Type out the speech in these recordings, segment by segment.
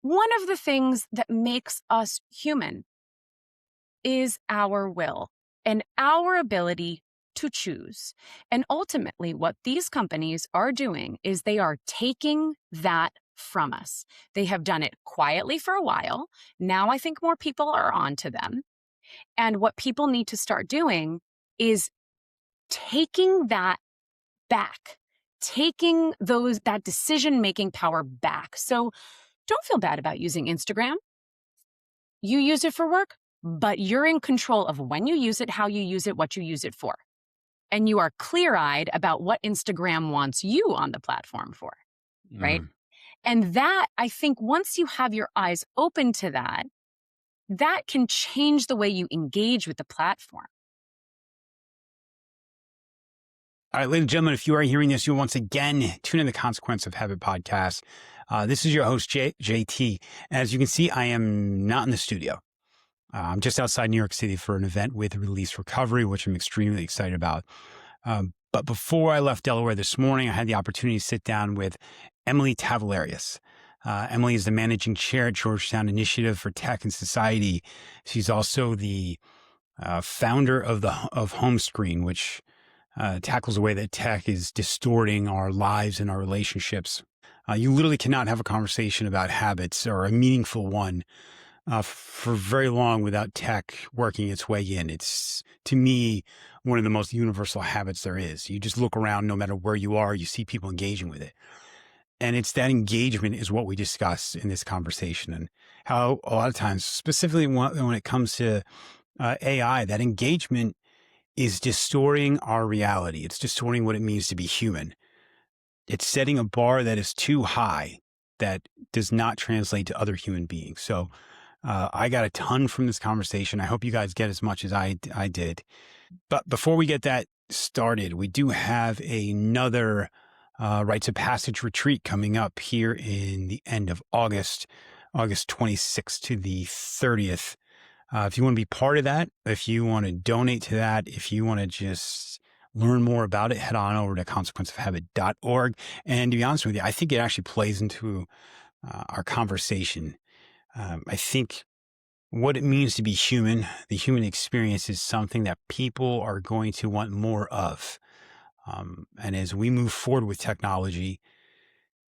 one of the things that makes us human is our will and our ability to choose. And ultimately, what these companies are doing is they are taking that from us. They have done it quietly for a while. Now I think more people are onto them. And what people need to start doing is taking that back, taking that decision-making power back. So don't feel bad about using Instagram. You use it for work, but you're in control of when you use it, how you use it, what you use it for. And you are clear-eyed about what Instagram wants you on the platform for, right? Mm. And that, I think, once you have your eyes open to that, that can change the way you engage with the platform. All right, ladies and gentlemen, if you are hearing this, you'll once again tune in the Consequence of Habit podcast. This is your host, JT. As you can see, I am not in the studio. I'm just outside New York City for an event with Release Recovery, which I'm extremely excited about. But before I left Delaware this morning, I had the opportunity to sit down with Emily Tavoulareas. Emily is the managing chair at Georgetown Initiative for Tech and Society. She's also the founder of Home Screen, which tackles the way that tech is distorting our lives and our relationships. You literally cannot have a conversation about habits or a meaningful one for very long without tech working its way in. It's, to me, one of the most universal habits there is. You just look around, no matter where you are, you see people engaging with it. And it's that engagement is what we discuss in this conversation, and how a lot of times, specifically when it comes to AI, that engagement is distorting our reality. It's distorting what it means to be human. It's setting a bar that is too high that does not translate to other human beings. So I got a ton from this conversation. I hope you guys get as much as I did. But before we get that started, we do have another Rites of Passage retreat coming up here in the end of August 26th to the 30th. If you want to be part of that, if you want to donate to that, if you want to just learn more about it, head on over to consequenceofhabit.org. And to be honest with you, I think it actually plays into our conversation. I think what it means to be human, the human experience, is something that people are going to want more of. And as we move forward with technology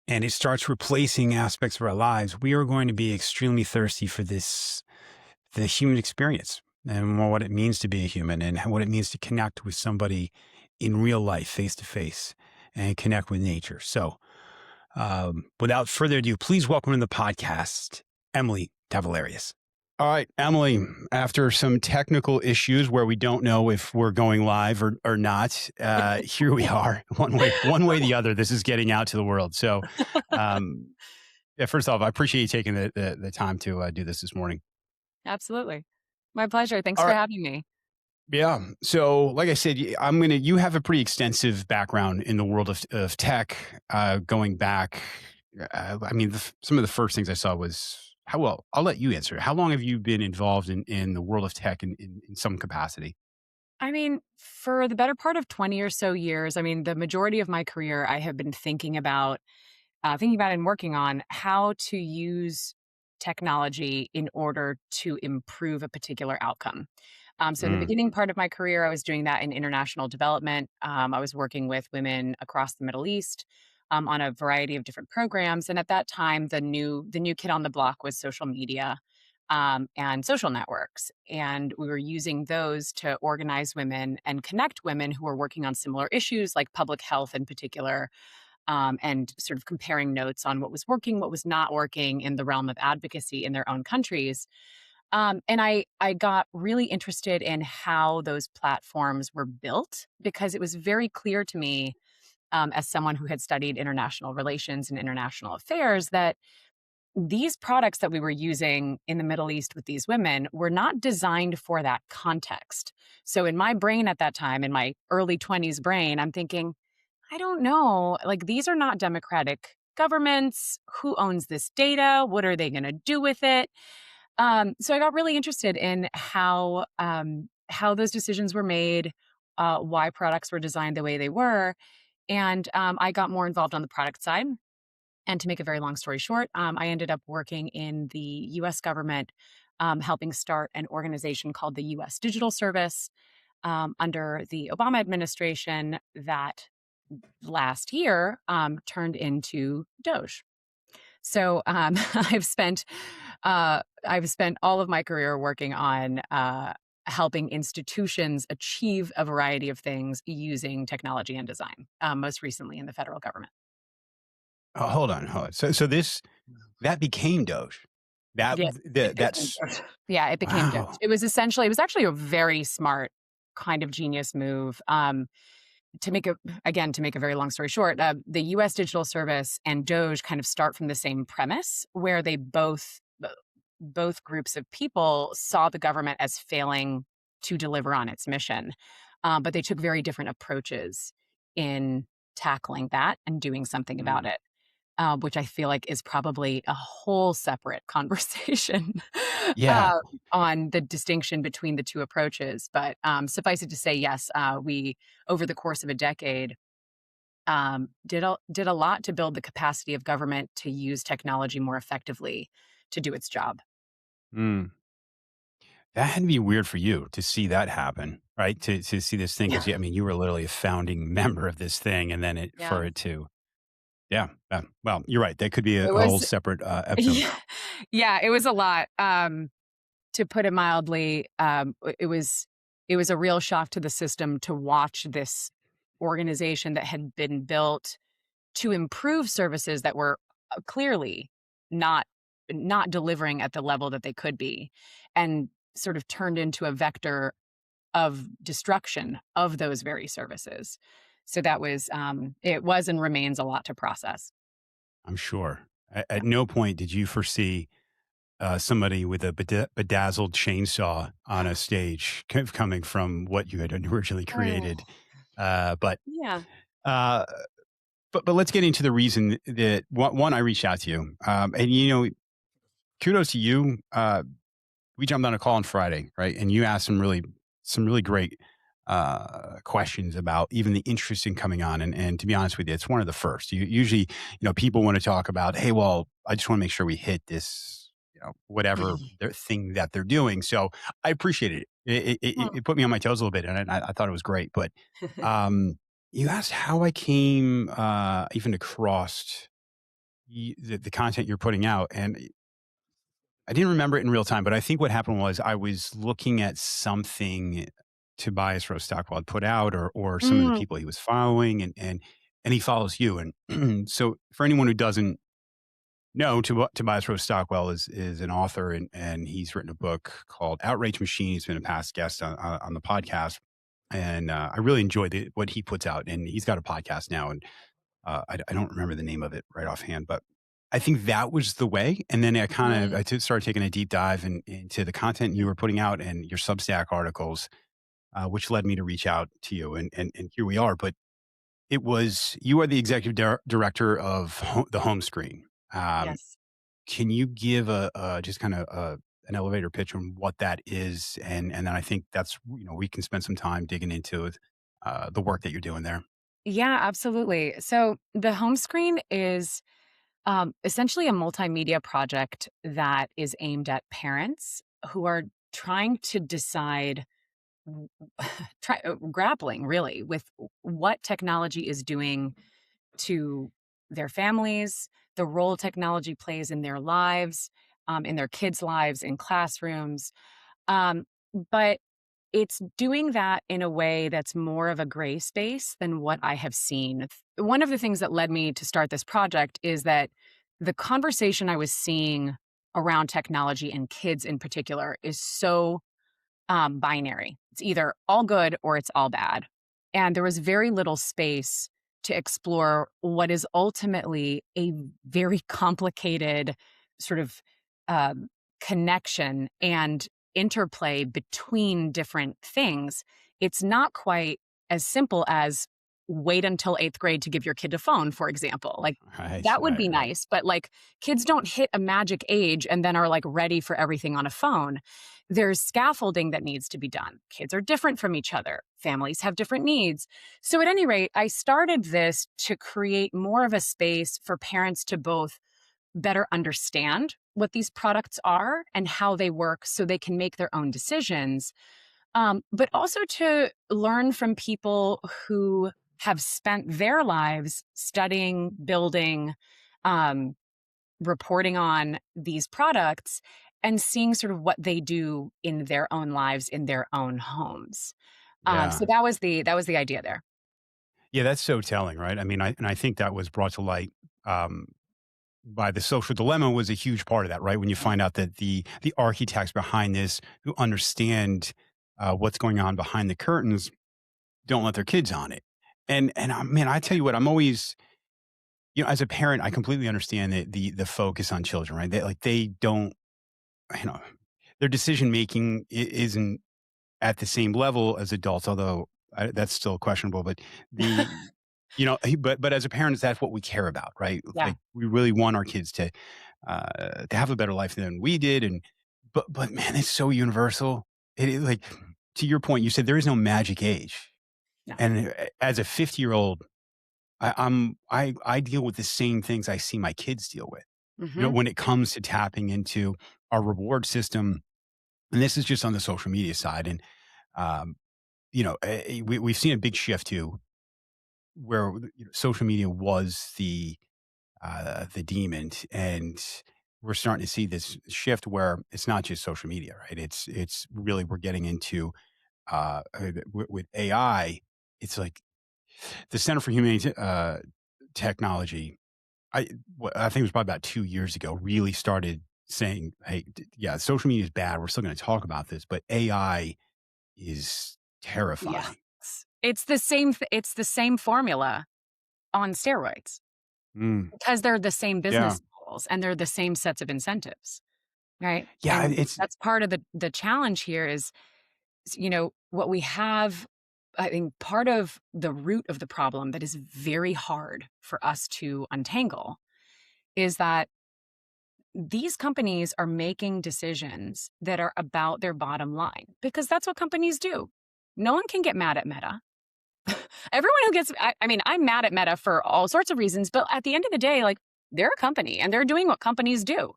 and it starts replacing aspects of our lives, we are going to be extremely thirsty for the human experience and what it means to be a human and what it means to connect with somebody in real life, face to face, and connect with nature. So without further ado, please welcome to the podcast, Emily Tavoulareas. All right, Emily, after some technical issues where we don't know if we're going live or not, here we are. One way or the other, this is getting out to the world. So yeah, first off, I appreciate you taking the time to do this morning. Absolutely. My pleasure. Thanks All for right. having me. Yeah. So, like I said, you have a pretty extensive background in the world of tech, going back. Some of the first things I saw was I'll let you answer. How long have you been involved in the world of tech in some capacity? I mean, for the better part of 20 or so years, I mean, the majority of my career, I have been thinking about and working on how to use technology in order to improve a particular outcome. So in the Mm, beginning part of my career, I was doing that in international development. I was working with women across the Middle East on a variety of different programs. And at that time, the new kid on the block was social media and social networks. And we were using those to organize women and connect women who were working on similar issues like public health in particular, and sort of comparing notes on what was working, what was not working in the realm of advocacy in their own countries. And I got really interested in how those platforms were built because it was very clear to me, as someone who had studied international relations and international affairs, that these products that we were using in the Middle East with these women were not designed for that context. So in my brain at that time, in my early 20s brain, I'm thinking, I don't know, like these are not democratic governments. Who owns this data? What are they going to do with it? So I got really interested in how those decisions were made, why products were designed the way they were, and I got more involved on the product side. And to make a very long story short, I ended up working in the US government, helping start an organization called the US Digital Service under the Obama administration that last year turned into Doge. So I've spent all of my career working on helping institutions achieve a variety of things using technology and design. Most recently in the federal government. Oh, hold on, hold on. So this that became Doge. That Yeah, it became that's Doge. Yeah, it became Doge. wow. It was actually a very smart kind of genius move. To make a to make a very long story short, the U.S. Digital Service and Doge kind of start from the same premise, where they both groups of people saw the government as failing to deliver on its mission, but they took very different approaches in tackling that and doing something about Mm. it, which I feel like is probably a whole separate conversation Yeah. uh, on the distinction between the two approaches. But suffice it to say, yes, we over the course of a decade did a lot to build the capacity of government to use technology more effectively to do its job. Mm. That had to be weird for you to see that happen, right? To see this thing Yeah. because I mean, you were literally a founding member of this thing, and then Yeah. for it to yeah, well, you're right. That could be It a whole was separate episode. yeah. Yeah, it was a lot. To put it mildly, it was a real shock to the system to watch this organization that had been built to improve services that were clearly not delivering at the level that they could be, and sort of turned into a vector of destruction of those very services. So that was it was and remains a lot to process. I'm sure. At no point did you foresee somebody with a bedazzled chainsaw on a stage coming from what you had originally Oh, created. Uh, but yeah. uh, but let's get into the reason that one I reached out to you, and kudos to you. We jumped on a call on Friday, right? And you asked some really great questions about even the interest in coming on. And to be honest with you, it's one of the first. You usually, people want to talk about, hey, well, I just want to make sure we hit this, whatever their thing that they're doing. So I appreciated it. It put me on my toes a little bit, and I thought it was great. But um, you asked how I came even across the content you're putting out, and I didn't remember it in real time, but I think what happened was I was looking at something Tobias Rose Stockwell had put out or some of the Mm, people he was following and he follows you. And so for anyone who doesn't know, Tobias Rose Stockwell is an author and he's written a book called Outrage Machine. He's been a past guest on the podcast. And I really enjoy what he puts out. And he's got a podcast now. And I don't remember the name of it right offhand, but I think that was the way. And then right. started taking a deep dive into the content you were putting out and your Substack articles, which led me to reach out to you. And here we are. But you are the executive director of the home screen. Um, Yes. can you give just kind of an elevator pitch on what that is? And then I think that's, we can spend some time digging into the work that you're doing there. Yeah, absolutely. So the home screen is essentially a multimedia project that is aimed at parents who are trying to decide, w- grappling really with what technology is doing to their families, the role technology plays in their lives, in their kids' lives, in classrooms. Um, but it's doing that in a way that's more of a gray space than what I have seen. One of the things that led me to start this project is that the conversation I was seeing around technology and kids in particular is so binary. It's either all good or it's all bad. And there was very little space to explore what is ultimately a very complicated sort of um, connection and interplay between different things. It's not quite as simple as wait until 8th grade to give your kid a phone, for example. Like, Right, that would right, be right. nice, but, like, kids don't hit a magic age and then are, like, ready for everything on a phone. There's scaffolding that needs to be done. Kids are different from each other. Families have different needs. So, at any rate, I started this to create more of a space for parents to both better understand what these products are and how they work so they can make their own decisions, but also to learn from people who have spent their lives studying, building, um, reporting on these products, and seeing sort of what they do in their own lives, in their own homes. So Yeah. that was the idea there. Yeah, that's so telling, right? I mean, I think that was brought to light, um, by The Social Dilemma was a huge part of that, right? When you find out that the architects behind this who understand, what's going on behind the curtains don't let their kids on it. Man, I tell you what, I'm always as a parent, I completely understand the focus on children, right? They don't, you know, their decision making isn't at the same level as adults, although that's still questionable. But but as a parents, that's what we care about, right? Yeah. Like we really want our kids to have a better life than we did, and but man, it's so universal. Like to your point, you said there is no magic age, No. and as a 50-year-old, I deal with the same things I see my kids deal with. Hmm. When it comes to tapping into our reward system, and this is just on the social media side, and um, we've seen a big shift too, where social media was the demon, and we're starting to see this shift where it's not just social media, right? It's really we're getting into with AI. It's like the Center for Humane Technology. I I think it was probably about 2 years ago. Really started saying, "Hey, yeah, social media is bad. We're still going to talk about this, but AI is Yeah. terrifying." It's the same formula on steroids Mm, because they're the same yeah, business models and they're the same sets of incentives, right? yeah. And It's that's part of the challenge here is, what we have. I think part of the root of the problem that is very hard for us to untangle is that these companies are making decisions that are about their bottom line because that's what companies do. No one can get mad at Meta. Everyone who gets, I mean, I'm mad at Meta for all sorts of reasons, but at the end of the day, like, they're a company and they're doing what companies do.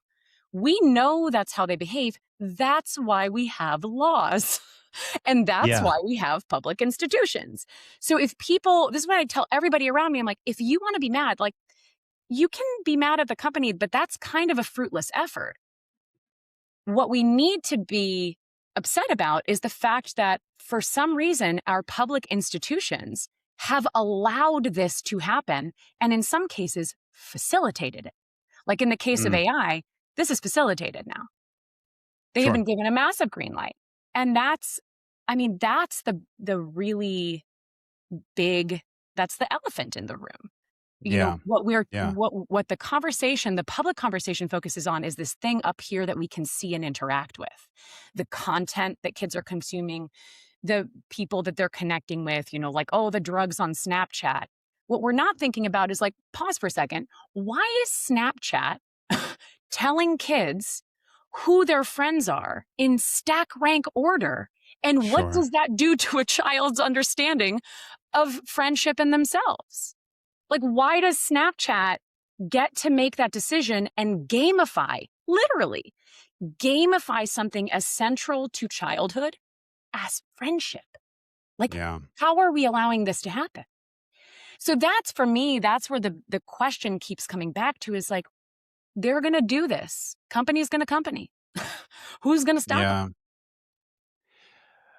We know that's how they behave. That's why we have laws. And that's yeah, why we have public institutions. So if people, this is what I tell everybody around me, I'm like, if you want to be mad, like, you can be mad at the company, but that's kind of a fruitless effort. What we need to be upset about is the fact that for some reason, our public institutions have allowed this to happen and in some cases facilitated it. Like in the case of mm, AI, this is facilitated now. They have sure, been given a massive green light. And that's, I mean, that's the really big, that's the elephant in the room. yeah, yeah, What the public conversation focuses on is this thing up here that we can see and interact with. The content that kids are consuming, the people that they're connecting with, like, oh, the drugs on Snapchat. What we're not thinking about is like, pause for a second. Why is Snapchat telling kids who their friends are in stack rank order? And what sure, does that do to a child's understanding of friendship and themselves? Like, why does Snapchat get to make that decision and gamify, literally, gamify something as central to childhood as friendship? Like, yeah, how are we allowing this to happen? So that's for me, that's where the question keeps coming back to is like, they're going to do this. Company's going to company. Who's going to stop them? yeah,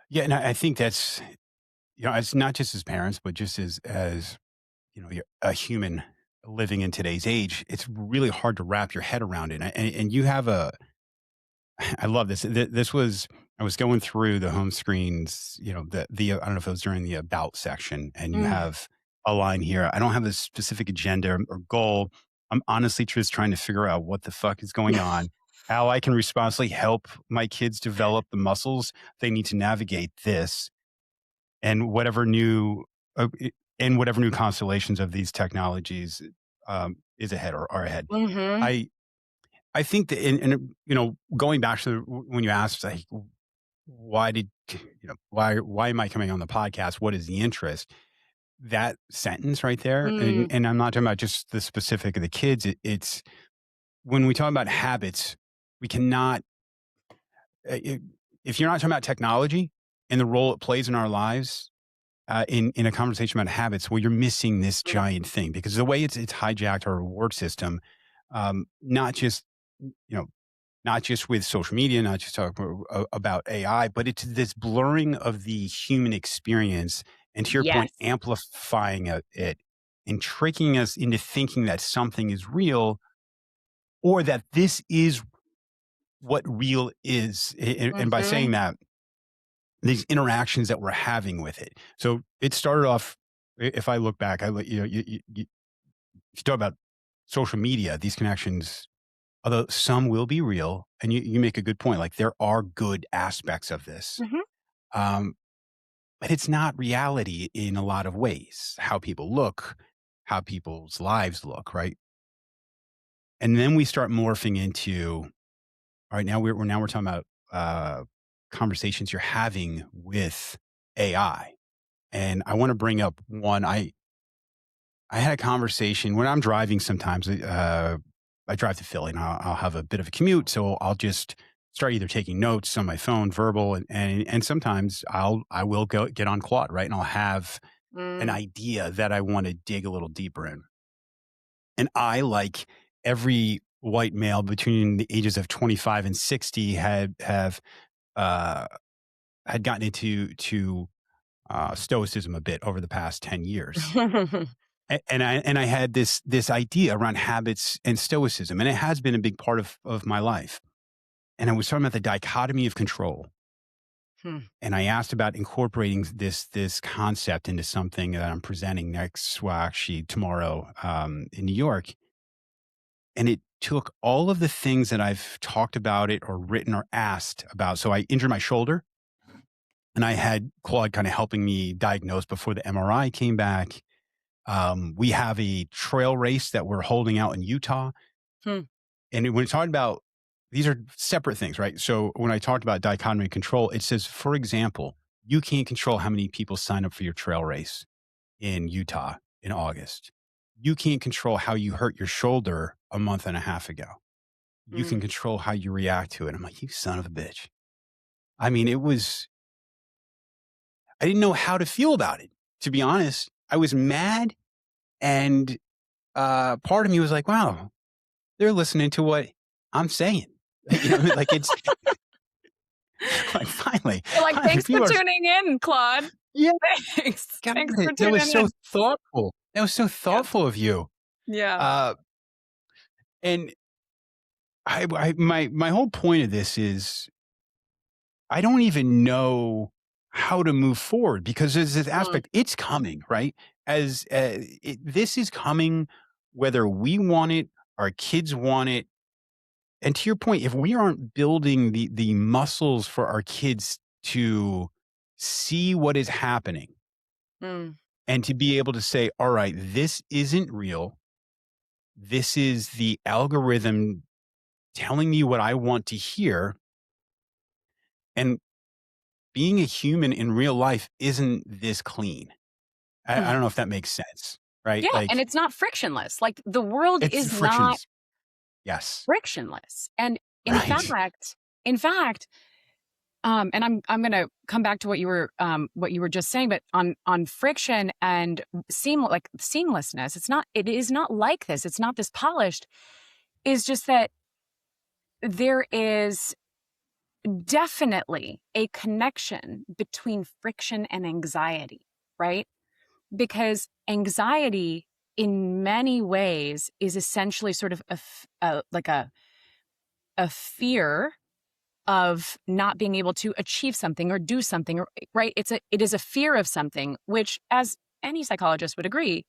yeah. And I think that's it's not just as parents, but just as you're a human living in today's age. It's really hard to wrap your head around it, and you have a I love this. This was I was going through the home screens, the I don't know if it was during the about section, and you Mm. have a line here. I don't have a specific agenda or goal. I'm honestly just trying to figure out what the fuck is going on, how I can responsibly help my kids develop the muscles they need to navigate this, and whatever new and whatever new constellations of these technologies is ahead or are ahead. Mhm. I I think that, going back to when you asked, like, why did why am I coming on the podcast? What is the interest? That sentence right there, and Mm. and I'm not talking about just the specific of the kids. It's when we talk about habits, we cannot. I if you're not talking about technology and the role it plays in our lives, in a conversation about habits, well, you're missing this Mm. giant thing because the way it's hijacked our reward system, not just you know not just with social media, not just talk about AI, but it's this blurring of the human experience, and to your point, Yes. amplifying it and tricking us into thinking that something is real or that this is what real is. And by saying Mhm. that, these interactions that we're having with it. So it started off. If I look back, if you talk about social media, these connections, although some will be real, and you make a good point, like there are good aspects of this, Mhm. um, but it's not reality in a lot of ways. How people look, how people's lives look, right? And then we start morphing into all right. Now we're talking about conversations you're having with AI, and I want to bring up one. I had a conversation when I'm driving sometimes. I drive to Philly and I'll have a bit of a commute. So I'll just start either taking notes on my phone, verbal, and sometimes I will go get on Claude, right? And I'll have an Mm. idea that I want to dig a little deeper in. And I, like every white male between the ages of 25 and 60, uh, had gotten into stoicism a bit over the past 10 years. And I had this idea around habits and stoicism, and it has been a big part of my life. And I was talking about the dichotomy of control, Hmm. and I asked about incorporating this concept into something that I'm presenting next, well, actually tomorrow, in New York. And it took all of the things that I've talked about it or written or asked about. So I injured my shoulder, and I had Claude kind of helping me diagnose before the MRI came back. We have a trail race that we're holding out in Utah. Hmm. And when it's talking about these are separate things, right? So when I talked about dichotomy control, it says, for example, you can't control how many people sign up for your trail race in Utah in August. You can't control how you hurt your shoulder a month and a half ago. You can Mm. control how you react to it. I'm like, you son of a bitch. I mean, I didn't know how to feel about it, to be honest. I was mad. And part of me was like, wow, they're listening to what I'm saying. Like it's like You're like, finally "Thanks for people are, tuning in, Claude. yeah, Thanks. got Thanks it. for That was tuning so in." thoughtful. That was so Yeah. thoughtful of you. Yeah. Uh, and my whole point of this is I don't even know how to move forward because there's this Mm. aspect. It's coming, right? This is coming, whether we want it, our kids want it. And to your point, if we aren't building the muscles for our kids to see what is happening Mm. and to be able to say, all right, this isn't real. This is the algorithm telling me what I want to hear. And being a human in real life isn't this clean. I Mm. don't know if that makes sense, right? Yeah, and Like it's not frictionless. Like, the world it's is not frictionless. Yes. frictionless, and in Right. fact in fact, and I'm gonna come back to what you were just saying, but on friction and seamlessness, it is not like this. It's not this polished. Is just that there is definitely a connection between friction and anxiety, right? Because anxiety, in many ways, is essentially sort of like a fear of not being able to achieve something or do something, or right, it is a fear of something, which, as any psychologist would agree,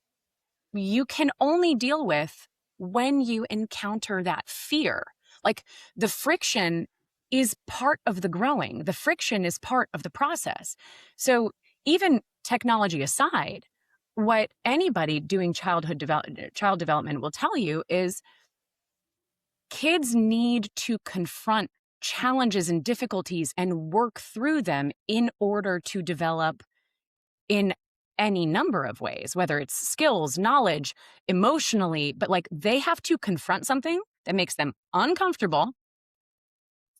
you can only deal with when you encounter that fear. Like, the friction is part of the growing, the friction is part of the process. So even technology aside, what anybody doing child development will tell you is kids need to confront challenges and difficulties and work through them in order to develop in any number of ways, whether it's skills, knowledge, emotionally, but like they have to confront something that makes them uncomfortable,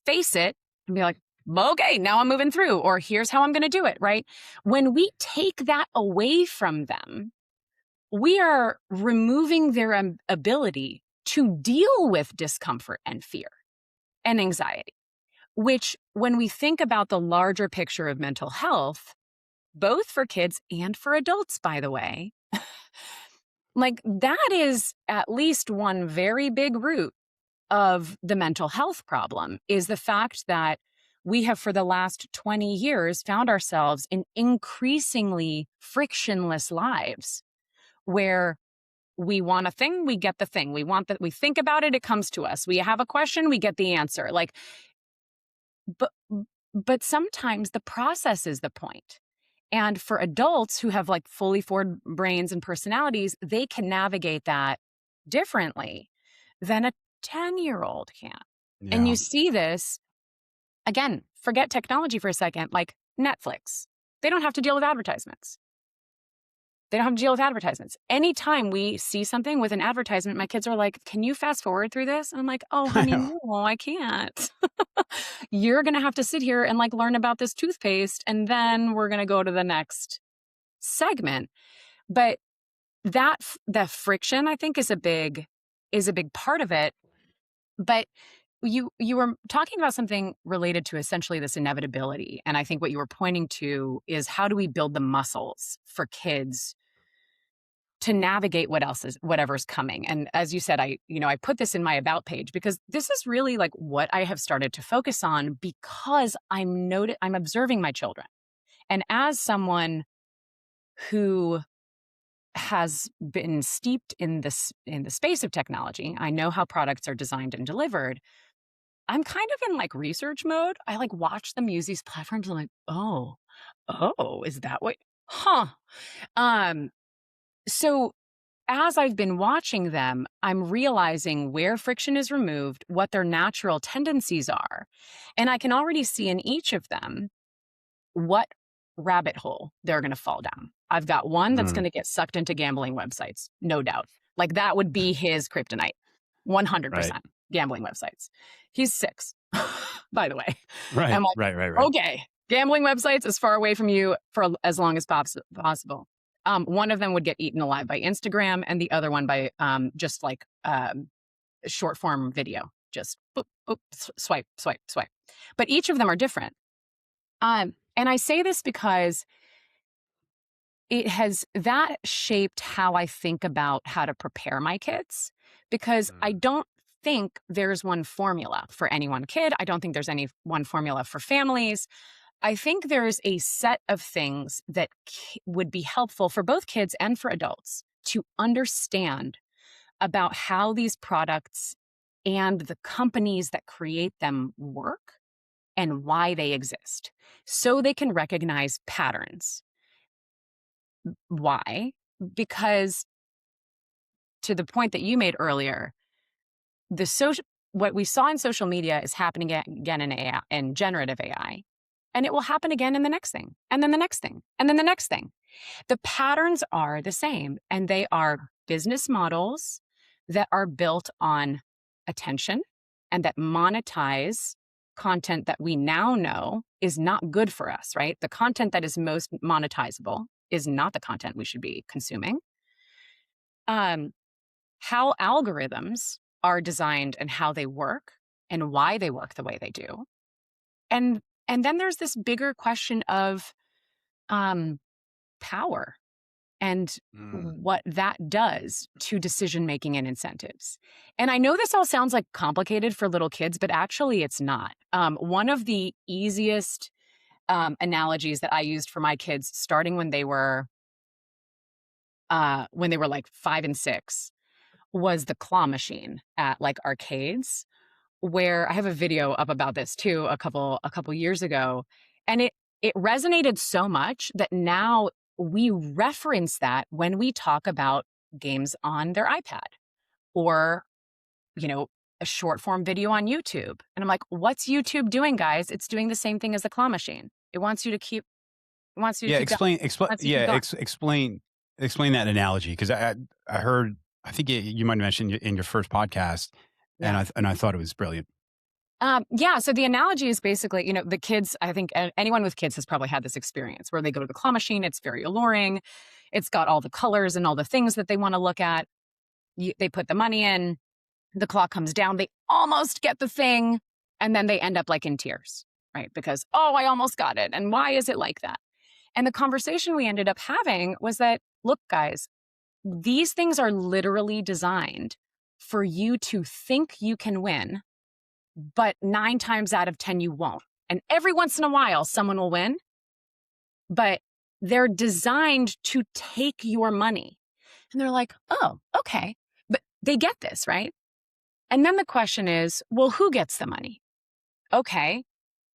face it, and be like, okay, now I'm moving through, or here's how I'm going to do it, right? When we take that away from them, we are removing their ability to deal with discomfort and fear and anxiety, which, when we think about the larger picture of mental health, both for kids and for adults, by the way, like that is at least one very big root of the mental health problem, is the fact that we have for the last 20 years found ourselves in increasingly frictionless lives where we want a thing, we get the thing. We want that, we think about it, it comes to us. We have a question, we get the answer. Like, but but sometimes the process is the point. And for adults who have like fully formed brains and personalities, they can navigate that differently than a 10-year-old can. And Yeah. you see this again, forget technology for a second, like Netflix. They don't have to deal with advertisements. They don't have to deal with advertisements. Anytime we see something with an advertisement, my kids are like, can you fast forward through this? And I'm like, oh, I honey, know. no, I can't. You're going to have to sit here and like learn about this toothpaste, and then we're going to go to the next segment. But that friction, I think, is a big part of it. But you were talking about something related to essentially this inevitability. And I think what you were pointing to is, how do we build the muscles for kids to navigate whatever's coming? And as you said, I put this in my about page because this is really like what I have started to focus on, because I'm observing my children. And as someone who has been steeped in the space of technology, I know how products are designed and delivered. I'm kind of in like research mode. I like watch them use these platforms and like, oh, is that what? Huh. Um, so as I've been watching them, I'm realizing where friction is removed, what their natural tendencies are. And I can already see in each of them what rabbit hole they're going to fall down. I've got one that's Mm, going to get sucked into gambling websites, no doubt. Like that would be his kryptonite, 100% right. gambling websites. He's 6, by the way. I'm Right. like, Right. Right. Right. okay, gambling websites as far away from you for as long as possible. One of them would get eaten alive by Instagram, and the other one by just like short form video, just boop, boop, swipe, swipe, swipe. But each of them are different. And I say this because that shaped how I think about how to prepare my kids, because I Mm, don't think there's one formula for any one kid. I don't think there's any one formula for families. I think there's a set of things that would be helpful for both kids and for adults to understand about how these products and the companies that create them work and why they exist, so they can recognize patterns. Why? Because, to the point that you made earlier, what we saw in social media is happening again in AI, in generative AI, and it will happen again in the next thing, and then the next thing, and then the next thing. The patterns are the same, and they are business models that are built on attention and that monetize content that we now know is not good for us, right? The content that is most monetizable is not the content we should be consuming. Um, how algorithms are designed and how they work and why they work the way they do. And and then there's this bigger question of um, power and mm. what that does to decision making and incentives. And I know this all sounds like complicated for little kids, but actually it's not. One of the easiest analogies that I used for my kids, starting when they were like 5 and 6, was the claw machine at like arcades, where I have a video up about this too a couple years ago, and it resonated so much that now we reference that when we talk about games on their iPad or, you know, a short form video on YouTube. And I'm like, what's YouTube doing, guys? It's doing the same thing as the claw machine. It wants you to keep it wants you to Yeah, keep going. explain Wants you to keep yeah, going. explain that analogy because I heard I think you might have mentioned in your first podcast, and Yeah. I thought it was brilliant. Yeah. So the analogy is basically, the kids, I think anyone with kids has probably had this experience where they go to the claw machine. It's very alluring. It's got all the colors and all the things that they want to look at. They put the money in, the claw comes down. They almost get the thing. And then they end up like in tears, right? Because, oh, I almost got it. And why is it like that? And the conversation we ended up having was that, look, guys, these things are literally designed for you to think you can win, but 9 times out of 10, you won't. And every once in a while, someone will win, but they're designed to take your money. And they're like, oh, okay. But they get this, right? And then the question is, well, who gets the money? Okay.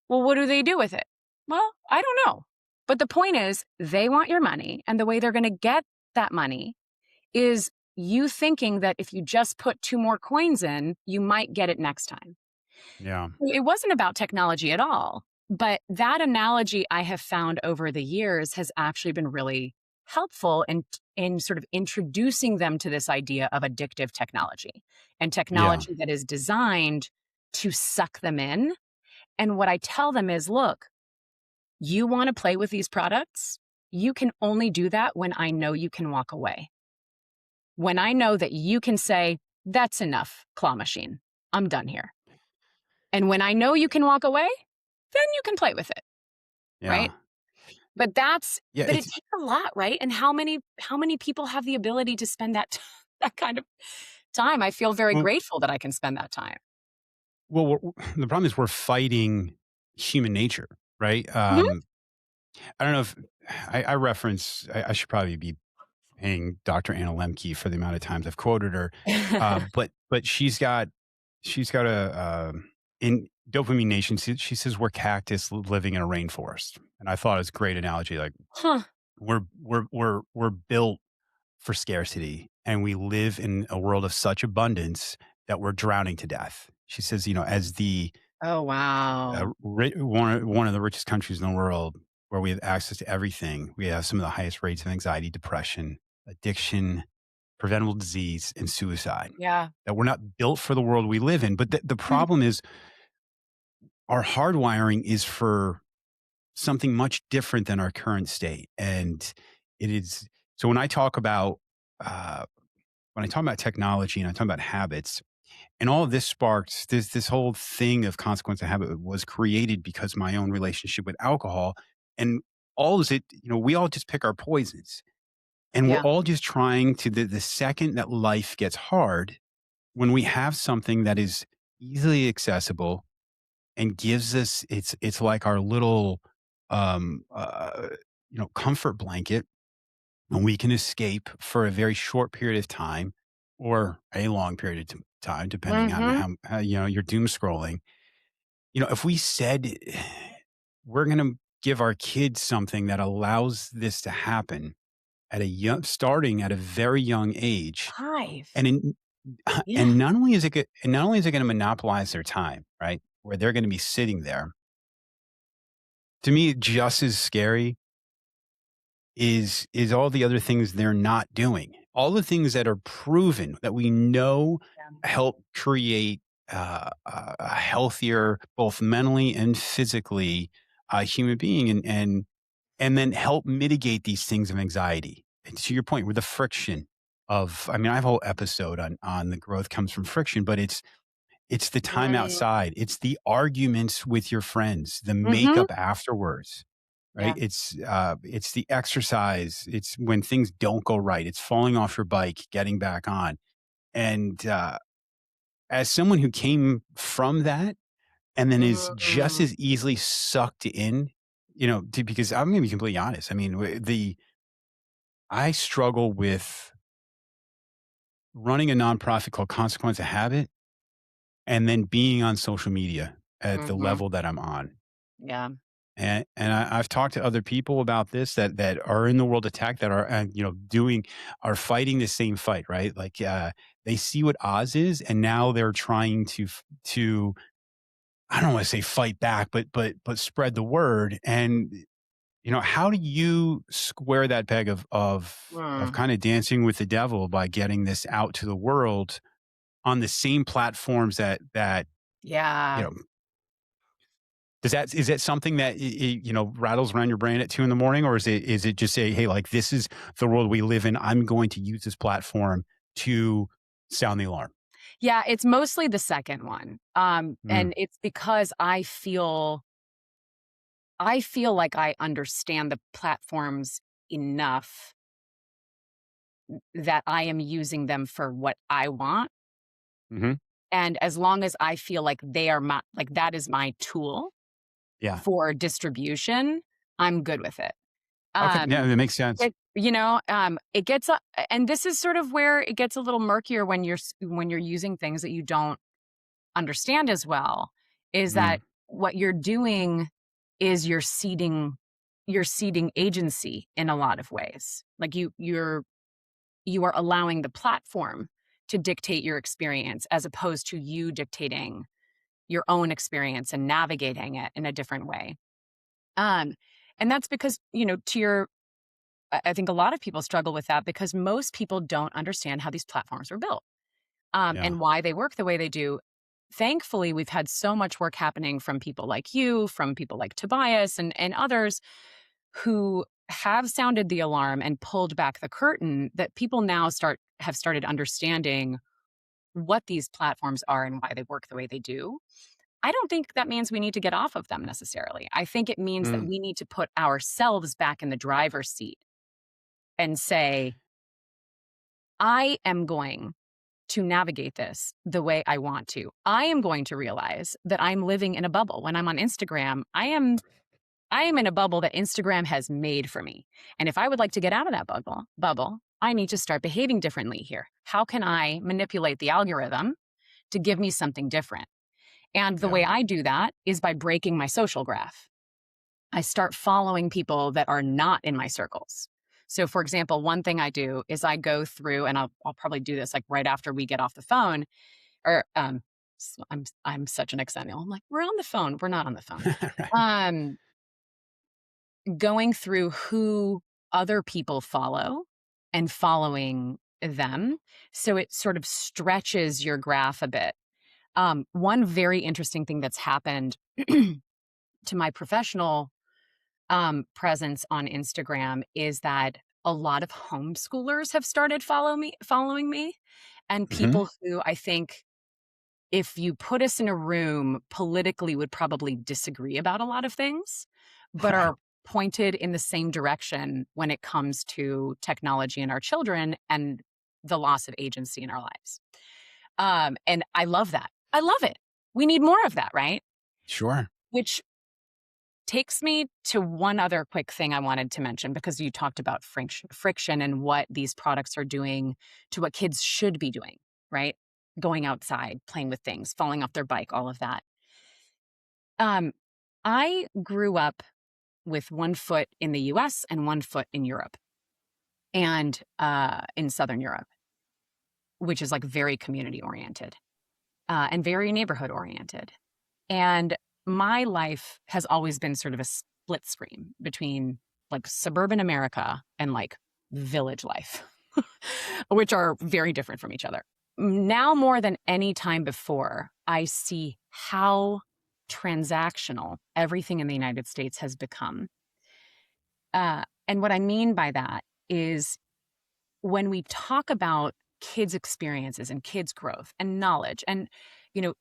Well, what do they do with it? Well, I don't know. But the point is, they want your money. And the way they're going to get that money is you thinking that if you just put 2 more coins in, you might get it next time. Yeah, It wasn't about technology at all. But that analogy I have found over the years has actually been really helpful in sort of introducing them to this idea of addictive technology and yeah, technology that is designed to suck them in. And what I tell them is, look, you want to play with these products? You can only do that when I know you can walk away. When I know that you can say, that's enough, claw machine. I'm done here. And when I know you can walk away, then you can play with it, right? yeah, But yeah. but it takes a lot, right? And how many people have the ability to spend that that kind of time? I feel very Well, grateful that I can spend that time. the problem is we're fighting human nature, right? Mhm. I don't know if I reference. I should probably be paying Dr. Anna Lemke for the amount of times I've quoted her. But she's got in Dopamine Nation. She says we're cactus living in a rainforest, and I thought it was a great analogy. Like Huh. we're built for scarcity, and we live in a world of such abundance that we're drowning to death. She says, as the Oh, wow. one of the richest countries in the world where we have access to everything. We have some of the highest rates of anxiety, depression, addiction, preventable disease, and suicide. Yeah. That we're not built for the world we live in. But the Mhm. problem is our hardwiring is for something much different than our current state. And it is so uh, when I talk about technology and I talk about habits, and all of this sparked this whole thing of consequence of habit was created because my own relationship with alcohol. And all is it, we all just pick our poisons. And we're Yeah. all just trying to the second that life gets hard, when we have something that is easily accessible and gives us it's like our little um uh comfort blanket, and we can escape for a very short period of time or a long period of time, depending on Mhm. how you're doom scrolling. If we said we're going to give our kids something that allows this to happen starting at a very young age, 5. and Yeah. and not only is it going to monopolize their time, right, where they're going to be sitting there. To me, just as scary is all the other things they're not doing. All the things that are proven that we know Yeah. help create a healthier, both mentally and physically, human being, and then help mitigate these things of anxiety. And to your point, with the friction of, I mean, I have a whole episode on the growth comes from friction, but it's the time Mm. outside. It's the arguments with your friends, the Mhm. makeup afterwards, right? Yeah. It's the exercise. It's when things don't go right. It's falling off your bike, getting back on. And as someone who came from that and then is just Mm. as easily sucked in, because I'm going to be completely honest. I mean, I struggle with running a nonprofit called Consequence of Habit and then being on social media at the Mhm. level that I'm on. Yeah. I've talked to other people about this that are in the world of tech that are, are fighting the same fight, right? Like, they see what Oz is, and now they're trying to I don't want to say fight back, but spread the word. And how do you square that peg of Mm. kind of dancing with the devil by getting this out to the world on the same platforms that you Yeah. know is that something that rattles around your brain at 2 in the morning, or is it just say, hey, like, this is the world we live in. I'm going to use this platform to sound the alarm. Yeah, it's mostly the second one. Mm, And it's because I feel like I understand the platforms enough that I am using them for what I want. hmm And as long as I feel like they are my like that is my tool Yeah. for distribution, I'm good with it. Okay. Yeah, Um, that makes sense. it gets and this is sort of where it gets a little murkier when you're using things that you don't understand as well, is that Mm, what you're doing is you're ceding agency in a lot of ways. Like you are allowing the platform to dictate your experience as opposed to you dictating your own experience and navigating it in a different way. Um, and that's because, to your I think a lot of people struggle with that because most people don't understand how these platforms were built, yeah. and why they work the way they do. Thankfully, we've had so much work happening from people like you, from people like Tobias and others who have sounded the alarm and pulled back the curtain, that people now have started understanding what these platforms are and why they work the way they do. I don't think that means we need to get off of them necessarily. I think it means that Mm, we need to put ourselves back in the driver's seat and say, I am going to navigate this the way I want to. I am going to realize that I'm living in a bubble. When I'm on Instagram, I am in a bubble that Instagram has made for me. And if I would like to get out of that bubble, I need to start behaving differently here. How can I manipulate the algorithm to give me something different? And the yeah. way I do that is by breaking my social graph. I start following people that are not in my circles. So, for example, one thing I do is I go through, and I'll probably do this like right after we get off the phone, or I'm such an exennial. I'm like, we're on the phone, we're not on the phone. Right. Um, Going through who other people follow and following them, so it sort of stretches your graph a bit. One very interesting thing that's happened to my professional presence on Instagram is that a lot of homeschoolers have started following me, and hmm people who I think, if you put us in a room, politically would probably disagree about a lot of things, but Right. are pointed in the same direction when it comes to technology and our children and the loss of agency in our lives. And I love that. I love it. We need more of that, right? Sure. Which takes me to one other quick thing I wanted to mention, because you talked about friction and what these products are doing to what kids should be doing, right? Going outside, playing with things, falling off their bike, all of that. Um, I grew up with one foot in the US and one foot in Europe, and in Southern Europe, which is like very community oriented, and very neighborhood oriented. And my life has always been sort of a split screen between like suburban America and like village life, which are very different from each other. Now, more than any time before, I see how transactional everything in the United States has become. And what I mean by that is, when we talk about kids' experiences and kids' growth and knowledge and,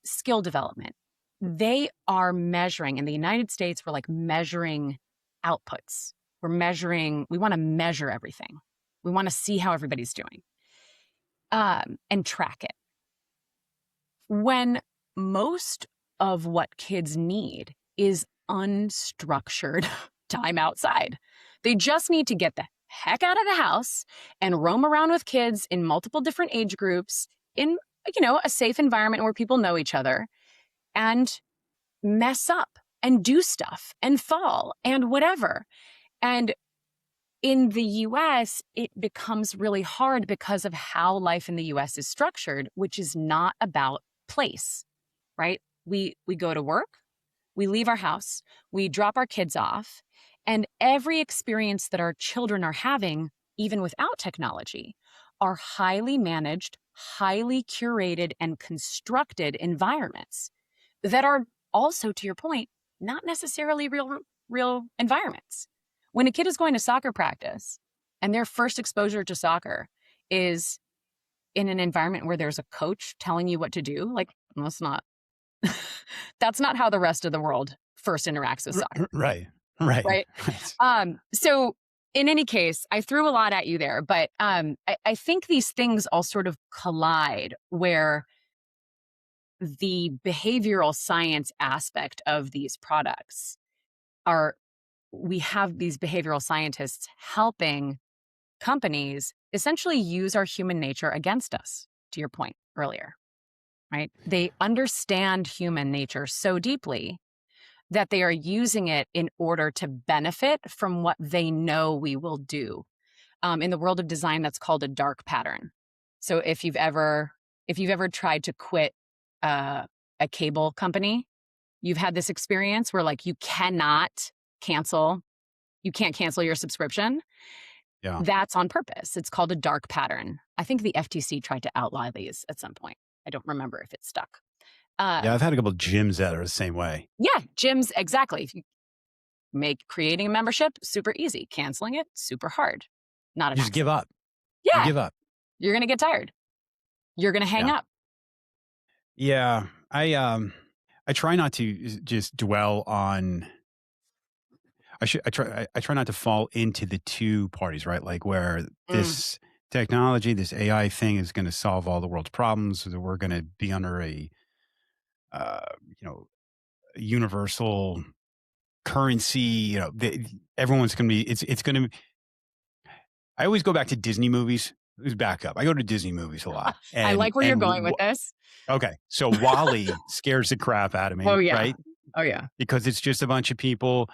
skill development, they are measuring in the United States. We're like measuring outputs. We want to measure everything. We want to see how everybody's doing, and track it. When most of what kids need is unstructured time outside. They just need to get the heck out of the house and roam around with kids in multiple different age groups in, a safe environment where people know each other, and mess up. and do stuff and fall and whatever. And in the US, it becomes really hard because of how life in the US is structured, which is not about place, right? We go to work, we leave our house, we drop our kids off, and every experience that our children are having, even without technology, are highly managed, highly curated, and constructed environments that are also, to your point, not necessarily real environments. When a kid is going to soccer practice and their first exposure to soccer is in an environment where there's a coach telling you what to do, like, that's not that's not how the rest of the world first interacts with soccer, Right. Right. right? Right. So in any case, I threw a lot at you there, but I think these things all sort of collide where the behavioral science aspect of these products are we have these behavioral scientists helping companies essentially use our human nature against us, to your point earlier, right? They understand human nature so deeply that they are using it in order to benefit from what they know we will do. In the world of design, that's called a dark pattern. So if you've ever tried to quit uh, a cable company, you've had this experience where like cancel you can't cancel your subscription. Yeah. That's on purpose. It's called a dark pattern. I think the FTC tried to outlaw these at some point. I don't remember if it stuck. Yeah. Um, I've had a couple of gyms that are the same way. yeah, gyms, exactly. If you make creating a membership super easy, canceling it super hard. Not an You just give accident. up. You Yeah, give up. you're going to get tired. You're going to hang Yeah. up. Yeah. I try not to just dwell on I try not to fall into the two parties, right? Like where Mm, this technology, this AI thing is going to solve all the world's problems, so that we're going to be under a uh, you know, universal currency, everyone's going to be it's going to I always go back to Disney movies. Who's back up? I go to Disney movies a lot. I like where you're going with this. Okay, so Wally scares the crap out of Oh, me, yeah. right? Oh, yeah. Because it's just a bunch of people.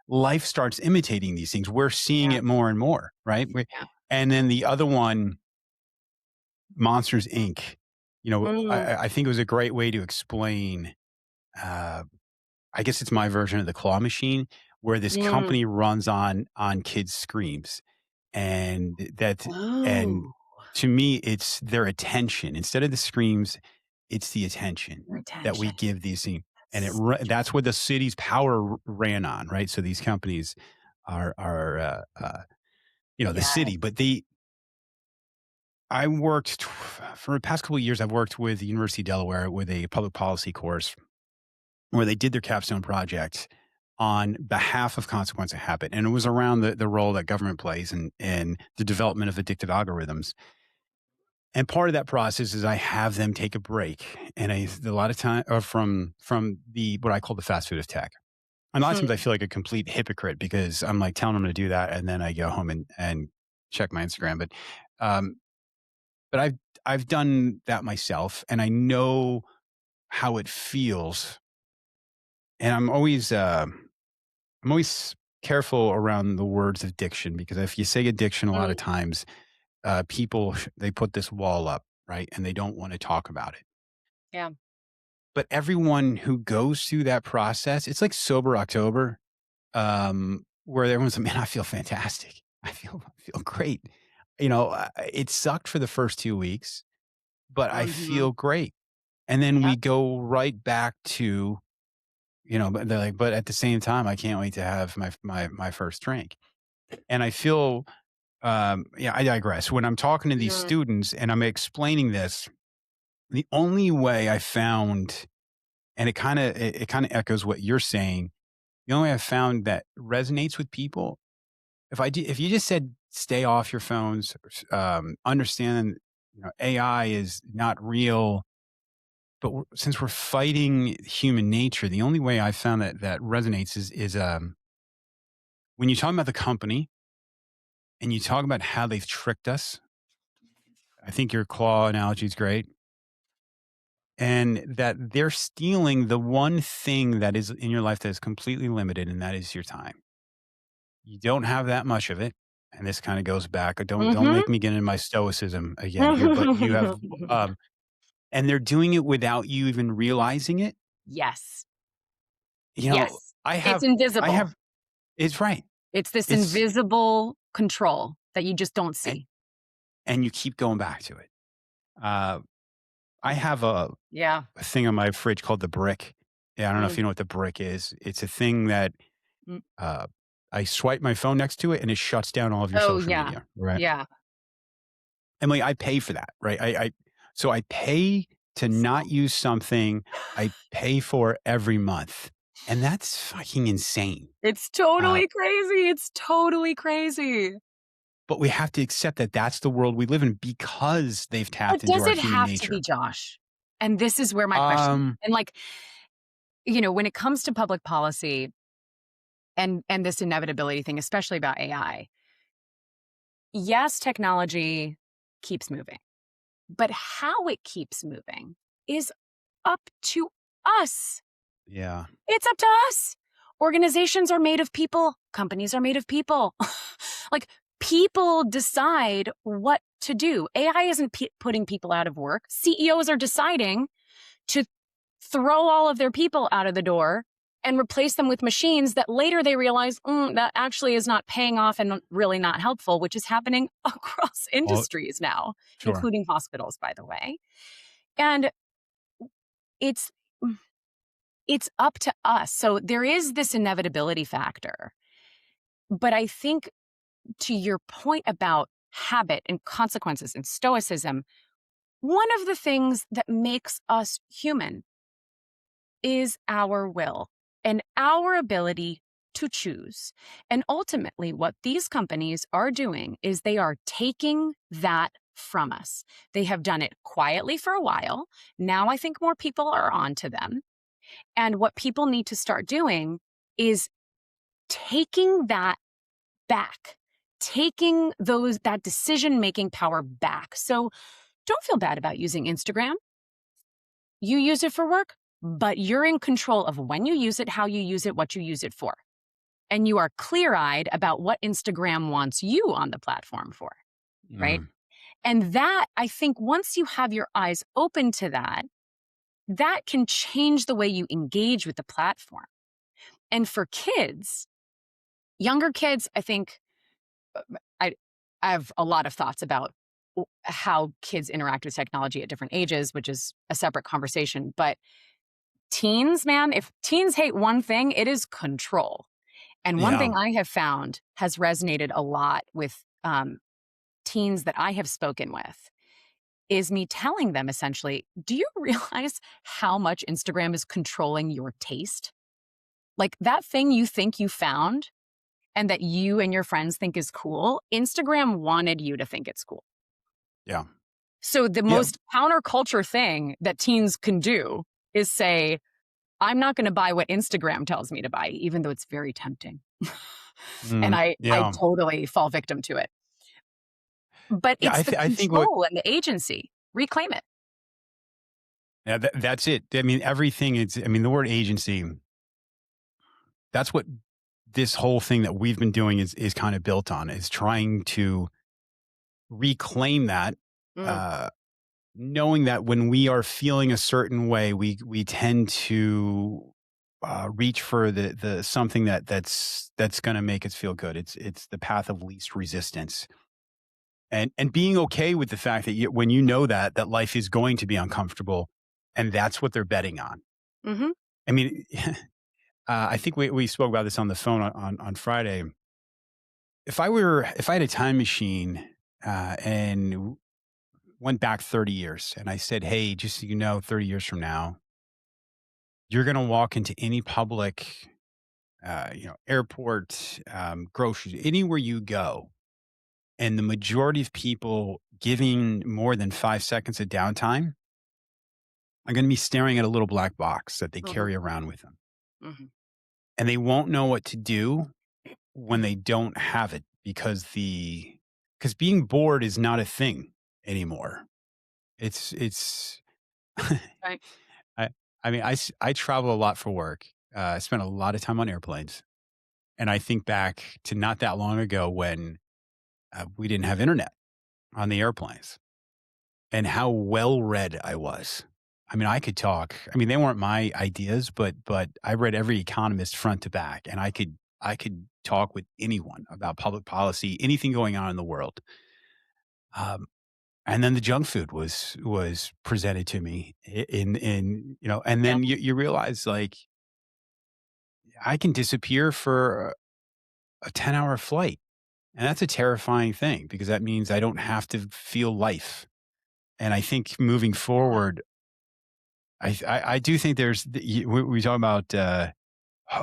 Life starts imitating these things. We're seeing Yeah. it more and more, right? Yeah. And then the other one, Monsters Inc. Mm, I think it was a great way to explain. Uh, I guess it's my version of the claw machine, where this mm. company runs on kids' screams, and that and Oh, to me, it's their attention instead of the screams. It's the attention that we retention. give these things, and That's such that's where the city's power ran on, right? So these companies are the yeah. city, but I worked for the past couple of years. I've worked with the University of Delaware with a public policy course where they did their capstone project on behalf of consequence of habit, and it was around the role that government plays in the development of addictive algorithms. And part of that process is I have them take a break, and a lot of time from the what I call the fast food of tech. And a lot of times I feel like a complete hypocrite because I'm like telling them to do that, and then I go home and check my Instagram. Um, but I've done that myself, and I know how it feels. And I'm always careful around the words addiction because if you say addiction, a lot of Mm, times people they put this wall up, right, and they don't want to talk about it. yeah. But everyone who goes through that process, it's like sober October, where everyone's like, "Man, I feel fantastic. I feel great." It sucked for the first 2 weeks, but I Mhm. feel great. And then we Yep. go right back to, but they're like, "But at the same time, I can't wait to have my first drink." And I feel, yeah, I digress. When I'm talking to these Mm, students and I'm explaining this, the only way I found, and it kind of echoes what you're saying. The only way I found that resonates with people, if you just said stay off your phones, understand, AI is not real, but since we're fighting human nature, the only way I found that resonates is when you talk about the company and you talk about how they've tricked us. I think your claw analogy is great. and that they're stealing the one thing that is in your life that is completely limited, and that is your time. You don't have that much of it, and this kinda goes back don't Mhm. make me get into my stoicism again here, but you have, and they're doing it without you even realizing it. Yes. You know, Yes. It's invisible. I have it's right. It's this It's invisible control that you just don't and see. and you keep going back to it. Uh, I have Yeah. a thing on my fridge called the brick. Yeah, I don't know if Mm, you know what the brick is. It's a thing that, mm. uh, I swipe my phone next to it, and it shuts down all of your Oh, social yeah. media, right? Yeah. Emily, I pay for that, right? So I pay to not use something I pay for every month, and that's fucking insane. It's Uh, totally crazy. It's totally crazy. but we have to accept that that's the world we live in because they've But tapped into does our it human have to be, nature. Josh? And this is where my question Um, and, like, when it comes to public policy and this inevitability thing, especially about AI, yes, technology keeps moving, but how it keeps moving is up to us. yeah, It's up to us. Organizations are made of people, companies are made of people. Like, people decide what to do. AI isn't putting people out of work. CEOs are deciding to throw all of their people out of the door and replace them with machines that later they realize that actually is not paying off and really not helpful, which is happening across all industries now, sure. including hospitals, by the way. And it's it's up to us. So there is this inevitability factor. But I think to your point about habit and consequences and stoicism, one of the things that makes us human is our will and our ability to choose. And ultimately, what these companies are doing is they are taking that from us. They have done it quietly for a while. Now I think more people are on to them. And what people need to start doing is taking that back, taking that decision making power back. So don't feel bad about using Instagram. You use it for work, but you're in control of when you use it, how you use it, what you use it for. And you are clear eyed about what Instagram wants you on the platform for, right? Mm, And that, I think, once you have your eyes open to that, that can change the way you engage with the platform. And for kids, younger kids, I think I, I have a lot of thoughts about how kids interact with technology at different ages, which is a separate conversation. But teens, man, if teens hate one thing, it is control. And one yeah, thing I have found has resonated a lot with teens that I have spoken with is me telling them essentially, do you realize how much Instagram is controlling your taste? Like that thing you think you found and that you and your friends think is cool, Instagram wanted you to think it's cool. yeah, So the yeah, most counterculture thing that teens can do is say, I'm not going to buy what Instagram tells me to buy, even though it's very tempting. And I yeah, totally fall victim to it. But yeah. it's the I think what control and the agency. Reclaim it. yeah, that's it. I mean, everything. I mean, the word agency. That's what this whole thing that we've been doing is kind of built on. Is trying to reclaim that. Mm, Uh, Knowing that when we are feeling a certain way, we tend to reach for the something that's going to make us feel good. It's the path of least resistance, and being okay with the fact that when you know that life is going to be uncomfortable, and that's what they're betting on. mhm, I mean, I think we spoke about this on the phone on Friday. If I had a time machine and went back 30 years and I said, hey, just so you know, 30 years from now, you're going to walk into any public, airport, groceries, anywhere you go, and the majority of people giving more than 5 seconds of downtime are going to be staring at a little black box that they mhm, carry around with them. mhm. And they won't know what to do when they don't have it because being bored is not a thing anymore. It's Right. I I mean, I travel a lot for work. I spend a lot of time on airplanes, and I think back to not that long ago when, we didn't have internet on the airplanes and how well read I was. I mean, I could talk. I mean, they weren't my ideas, but I read every economist front to back, and I could talk with anyone about public policy, anything going on in the world. Um, and then the junk food was presented to me and Yeah. then you realize, like, I can disappear for a 10-hour flight, and that's a terrifying thing because that means I don't have to feel life. And I think moving Yeah. forward, I do think we talk about,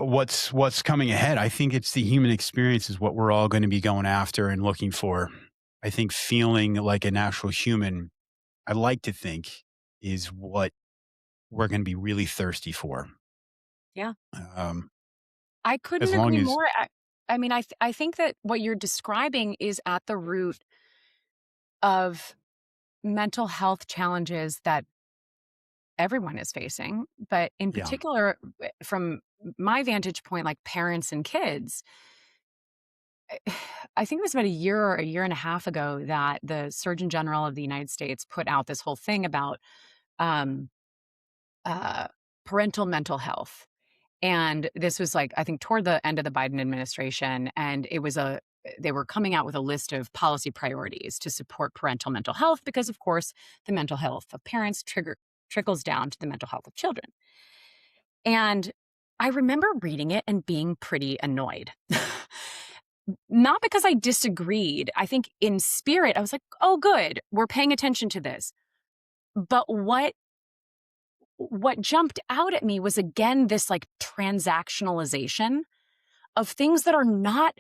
what's coming ahead. I think it's the human experience is what we're all gonna be going after and looking for. I think feeling like a natural human, I like to think, is what we're gonna be really thirsty for. Yeah. Um, I as couldn't long agree as more. I mean, I think that what you're describing is at the root of mental health challenges that everyone is facing, but in yeah, particular, from my vantage point, like parents and kids, I think it was about a year or a year and a half ago that the Surgeon General of the United States put out this whole thing about um, uh, parental mental health. And this was like, I think, toward the end of the Biden administration. And they were coming out with a list of policy priorities to support parental mental health because, of course, the mental health of parents trickles down to the mental health of children. And I remember reading it and being pretty annoyed. Not because I disagreed. I think in spirit, I was like, oh, good, we're paying attention to this. But what jumped out at me was again this like transactionalization of things that are not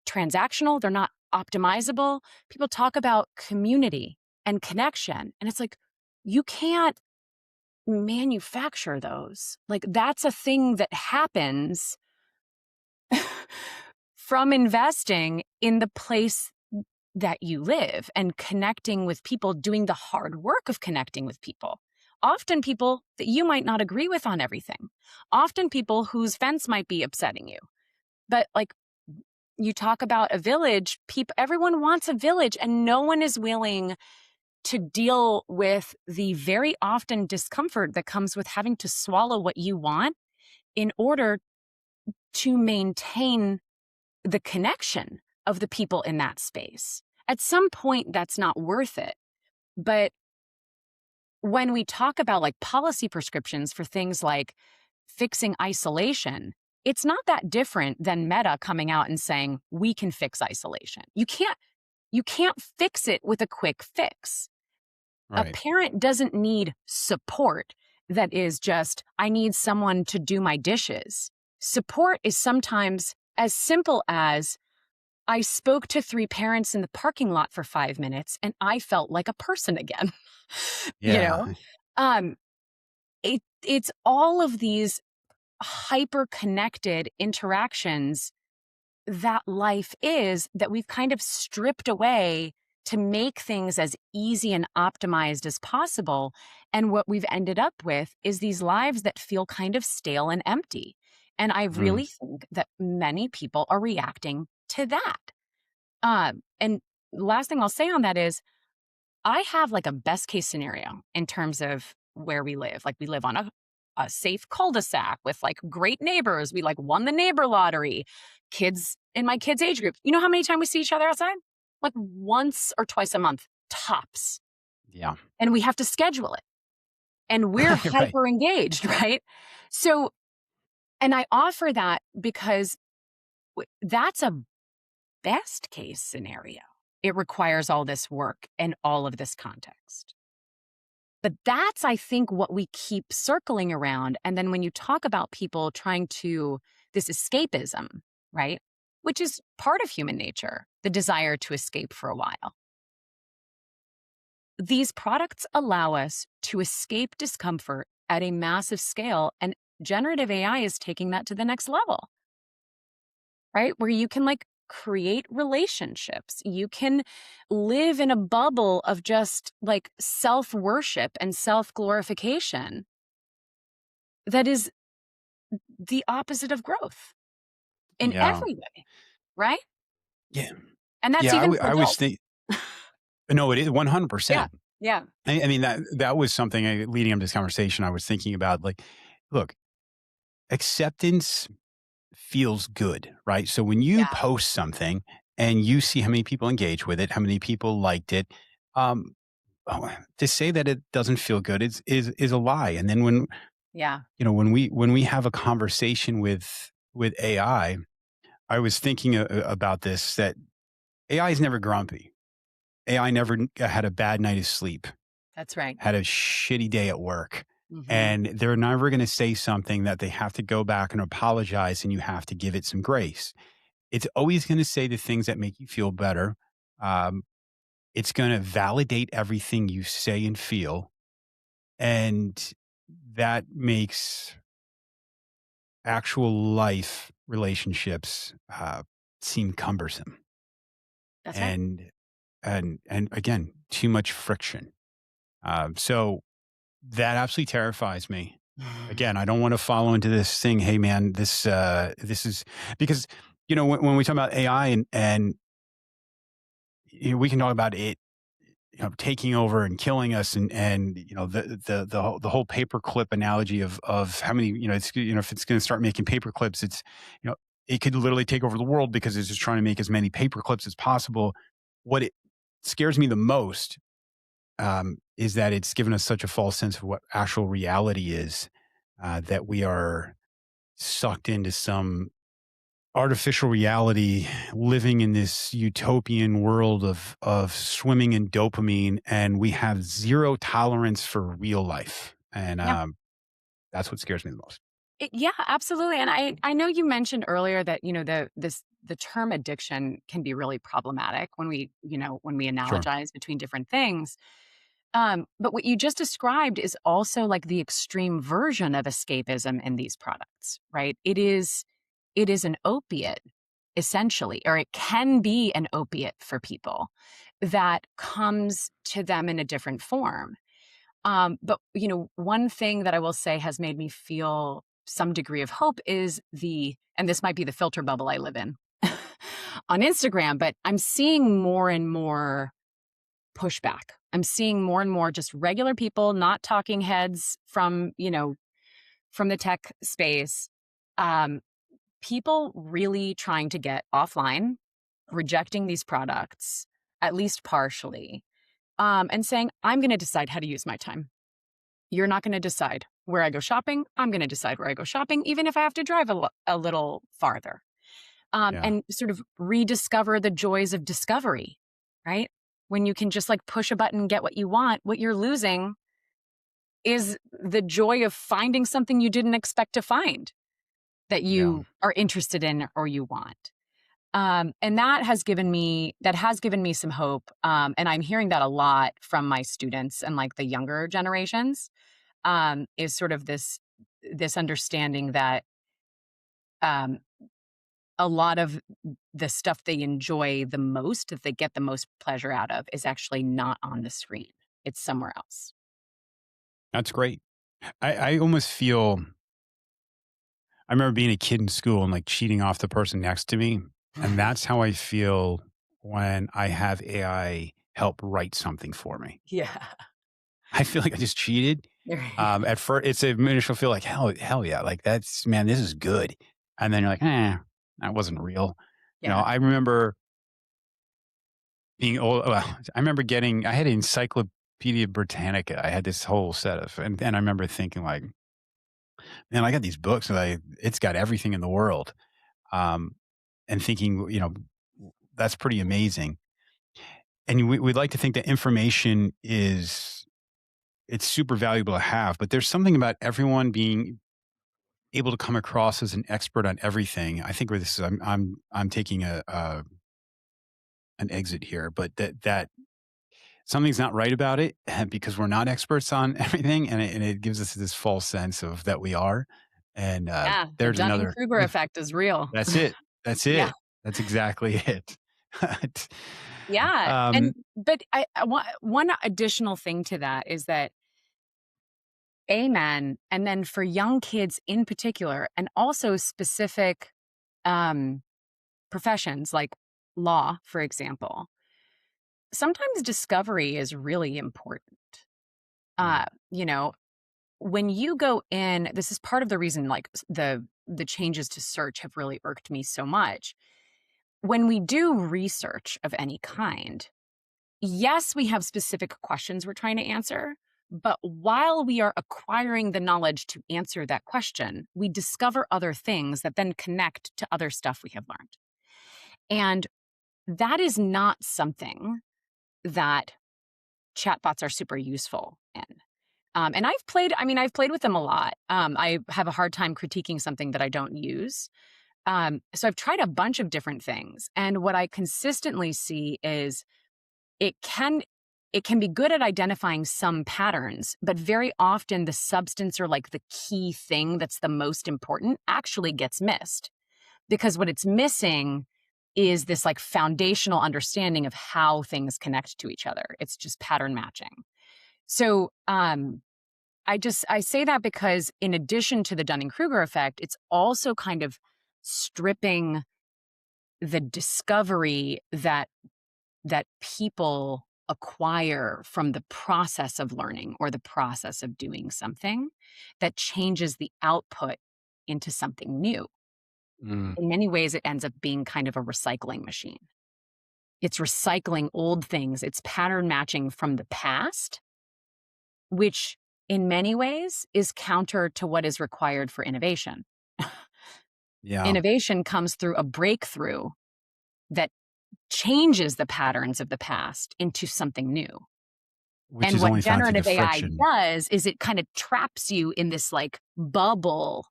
transactional, they're not optimizable. People talk about community and connection, and it's like, you can't manufacture those. Like, that's a thing that happens from investing in the place that you live and connecting with people, doing the hard work of connecting with people. Often people that you might not agree with on everything. Often people whose fence might be upsetting you. But like, you talk about a village, everyone wants a village and no one is willing to deal with the very often discomfort that comes with having to swallow what you want in order to maintain the connection of the people in that space. At some point, that's not worth it. But when we talk about like policy prescriptions for things like fixing isolation, it's not that different than Meta coming out and saying, we can fix isolation. You can't fix it with a quick fix. A right. parent doesn't need support that is just, I need someone to do my dishes. Support is sometimes as simple as, I spoke to 3 parents in the parking lot for 5 minutes and I felt like a person again. You know? Yeah. Um, it's all of these hyper connected interactions that life is that we've kind of stripped away to make things as easy and optimized as possible. And what we've ended up with is these lives that feel kind of stale and empty. And I Mm, really think that many people are reacting to that. And last thing I'll say on that is I have like a best case scenario in terms of where we live. Like we live on a safe cul-de-sac with like great neighbors. We like won the neighbor lottery. Kids in my kids' age group. You know how many times we see each other outside? Like once or twice a month, tops. yeah. And we have to schedule it. And we're Right. hyper engaged, right? So, and I offer that because that's a best case scenario. It requires all this work and all of this context. But that's, I think, what we keep circling around. And then when you talk about people trying to, this escapism, right? Which is part of human nature, the desire to escape for a while. These products allow us to escape discomfort at a massive scale. And generative AI is taking that to the next level, right? Where you can like create relationships. You can live in a bubble of just like self worship and self glorification that is the opposite of growth in Yeah. every way, right? Yeah. And that's Yeah. even for I was adults. thinking, no, it is Yeah. 100%. Yeah. I mean, that was something leading up to this conversation I was thinking about. Like, look, acceptance feels good, right? So when you Yeah. post something and you see how many people engage with it, how many people liked it, um, to say that it doesn't feel good is a lie. And then when Yeah. when we have a conversation with I was thinking about this, that AI is never grumpy. AI never had a bad night of sleep, That's right. had a shitty day at work. Hmm. And they're never going to say something that they have to go back and apologize, and you have to give it some grace. It's always going to say the things that make you feel better. Um, it's going to validate everything you say and feel. And that makes actual life relationships seem cumbersome. That's right. And and again, too much friction. So that absolutely terrifies me. Again, I don't want to follow into this thing. Hey, man, this is because when we talk about AI and we can talk about it, taking over and killing us, and the whole paperclip analogy of how many, if it's going to start making paper clips, it's you know it could literally take over the world because it's just trying to make as many paper clips as possible. What it scares me the most is that it's given us such a false sense of what actual reality is, that we are sucked into some artificial reality, living in this utopian world of swimming in dopamine, and we have zero tolerance for real life. And Yeah. that's what scares me the most. Yeah, absolutely. And I know you mentioned earlier that, the term addiction can be really problematic when we Sure. analogize between different things. But what you just described is also like the extreme version of escapism in these products, right? It is an opiate, essentially, or it can be an opiate for people that comes to them in a different form. But one thing that I will say has made me feel some degree of hope is and this might be the filter bubble I live in on Instagram, but I'm seeing more and more pushback. I'm seeing more and more just regular people, not talking heads from the tech space. Um, People really trying to get offline, rejecting these products, at least partially, and saying, I'm going to decide how to use my time. You're not going to decide where I go shopping. I'm going to decide where I go shopping, even if I have to drive a little farther, Yeah. and sort of rediscover the joys of discovery, right? When you can just like push a button, get what you want, what you're losing is the joy of finding something you didn't expect to find that Yeah. you are interested in or you want. And that has given me some hope. And I'm hearing that a lot from my students and like the younger generations, is sort of this understanding that um, a lot of the stuff they enjoy the most, that they get the most pleasure out of, is actually not on the screen. It's somewhere else. That's great. I almost feel, I remember being a kid in school and like cheating off the person next to me. And that's how I feel when I have AI help write something for me. Yeah. I feel like I just cheated. At first, it's an initial feel like hell yeah, like that's man, this is good. And then you're like, that wasn't real. Yeah. I remember being old. Well, I remember I had an Encyclopedia Britannica. I had this whole set of, and I remember thinking like, man, I got these books and it's got everything in the world. Um, and thinking, that's pretty amazing. And we'd like to think that information it's super valuable to have, but there's something about everyone being able to come across as an expert on everything. I think where this is, I'm taking an exit here, but that something's not right about it because we're not experts on everything, and it gives us this false sense of that we are. And Yeah, the there's another. Dunning-Kruger effect is real. That's it. That's Yeah. it. That's exactly it. Yeah, um, and but I want one additional thing to that is that amen, and then for young kids in particular, and also specific, um, professions like law, for example, sometimes discovery is really important. mm, You know, when you go in, this is part of the reason, like, the changes to search have really irked me so much. When we do research of any kind, yes, we have specific questions we're trying to answer, but while we are acquiring the knowledge to answer that question, we discover other things that then connect to other stuff we have learned. And that is not something that chatbots are super useful in. And I've played with them a lot. I have a hard time critiquing something that I don't use. So I've tried a bunch of different things. And what I consistently see is it can it can be good at identifying some patterns, but very often the substance or like the key thing that's the most important actually gets missed because what it's missing is this like foundational understanding of how things connect to each other. It's just pattern matching. So, I say that because in addition to the Dunning-Kruger effect, it's also kind of stripping the discovery that people acquire from the process of learning or the process of doing something that changes the output into something new. mm, In many ways, it ends up being kind of a recycling machine. It's recycling old things, it's pattern matching from the past, which in many ways is counter to what is required for innovation. yeah, Innovation comes through a breakthrough that changes the patterns of the past into something new. which And is what only found through the generative AI friction. does is it kind of traps you in this like bubble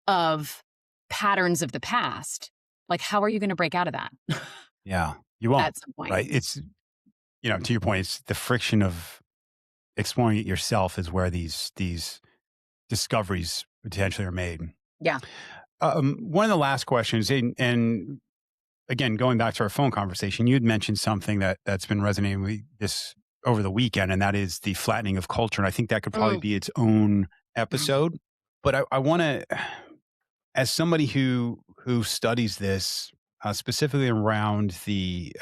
of patterns of the past. Like, how are you going to break out of that Yeah, you won't, at some point? right? It's, to your point, it's the friction of exploring it yourself is where these discoveries potentially are made. Yeah. One of the last questions, and again, going back to our phone conversation, you had mentioned something that's been resonating with this over the weekend, and that is the flattening of culture. And I think that could probably Mm, be its own mm, episode. But I want to, as somebody who studies this specifically around the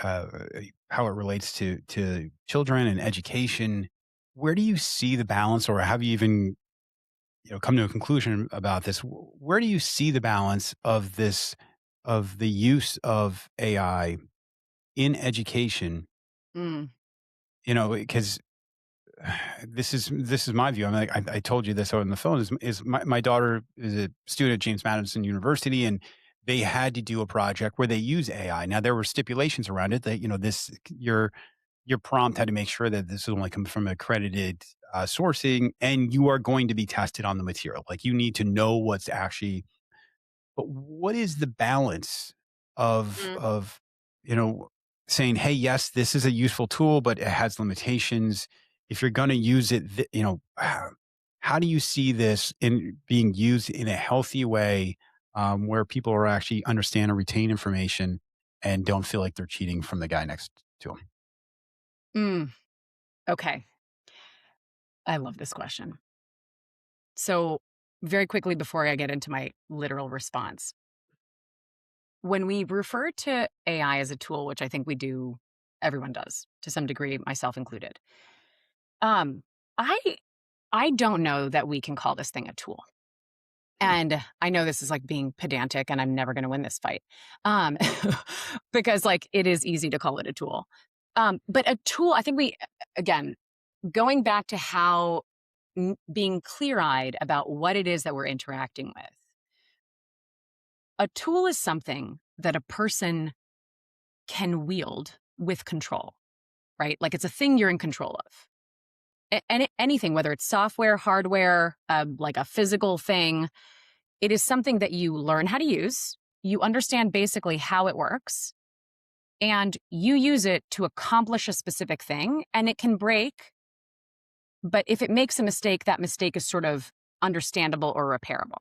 how it relates to children and education, where do you see the balance, or have you even come to a conclusion about this? Where do you see the balance of this of the use of AI in education? mm, Because this is my view. I mean, like, I told you this on the phone. Is my daughter is a student at James Madison University, and they had to do a project where they use AI. Now there were stipulations around it that this your prompt had to make sure that this is only coming from accredited sourcing, and you are going to be tested on the material. Like you need to know what's actually. But what is the balance of mm, of you know saying, "Hey, yes, this is a useful tool, but it has limitations." If you're going to use it, how do you see this in being used in a healthy way, where people are actually understand and retain information and don't feel like they're cheating from the guy next to them? mm. Okay. I love this question. So, very quickly before I get into my literal response, when we refer to AI as a tool, which I think we do, everyone does to some degree, myself included. Um, I I don't know that we can call this thing a tool. Hmm. And I know this is like being pedantic and I'm never going to win this fight. Um, because like it is easy to call it a tool. But a tool, I think again, going back to how being clear eyed about what it is that we're interacting with, a tool is something that a person can wield with control, right? Like it's a thing you're in control of. Anything, whether it's software, hardware, like a physical thing, it is something that you learn how to use. You understand basically how it works, and you use it to accomplish a specific thing, and it can break. But if it makes a mistake, that mistake is sort of understandable or repairable.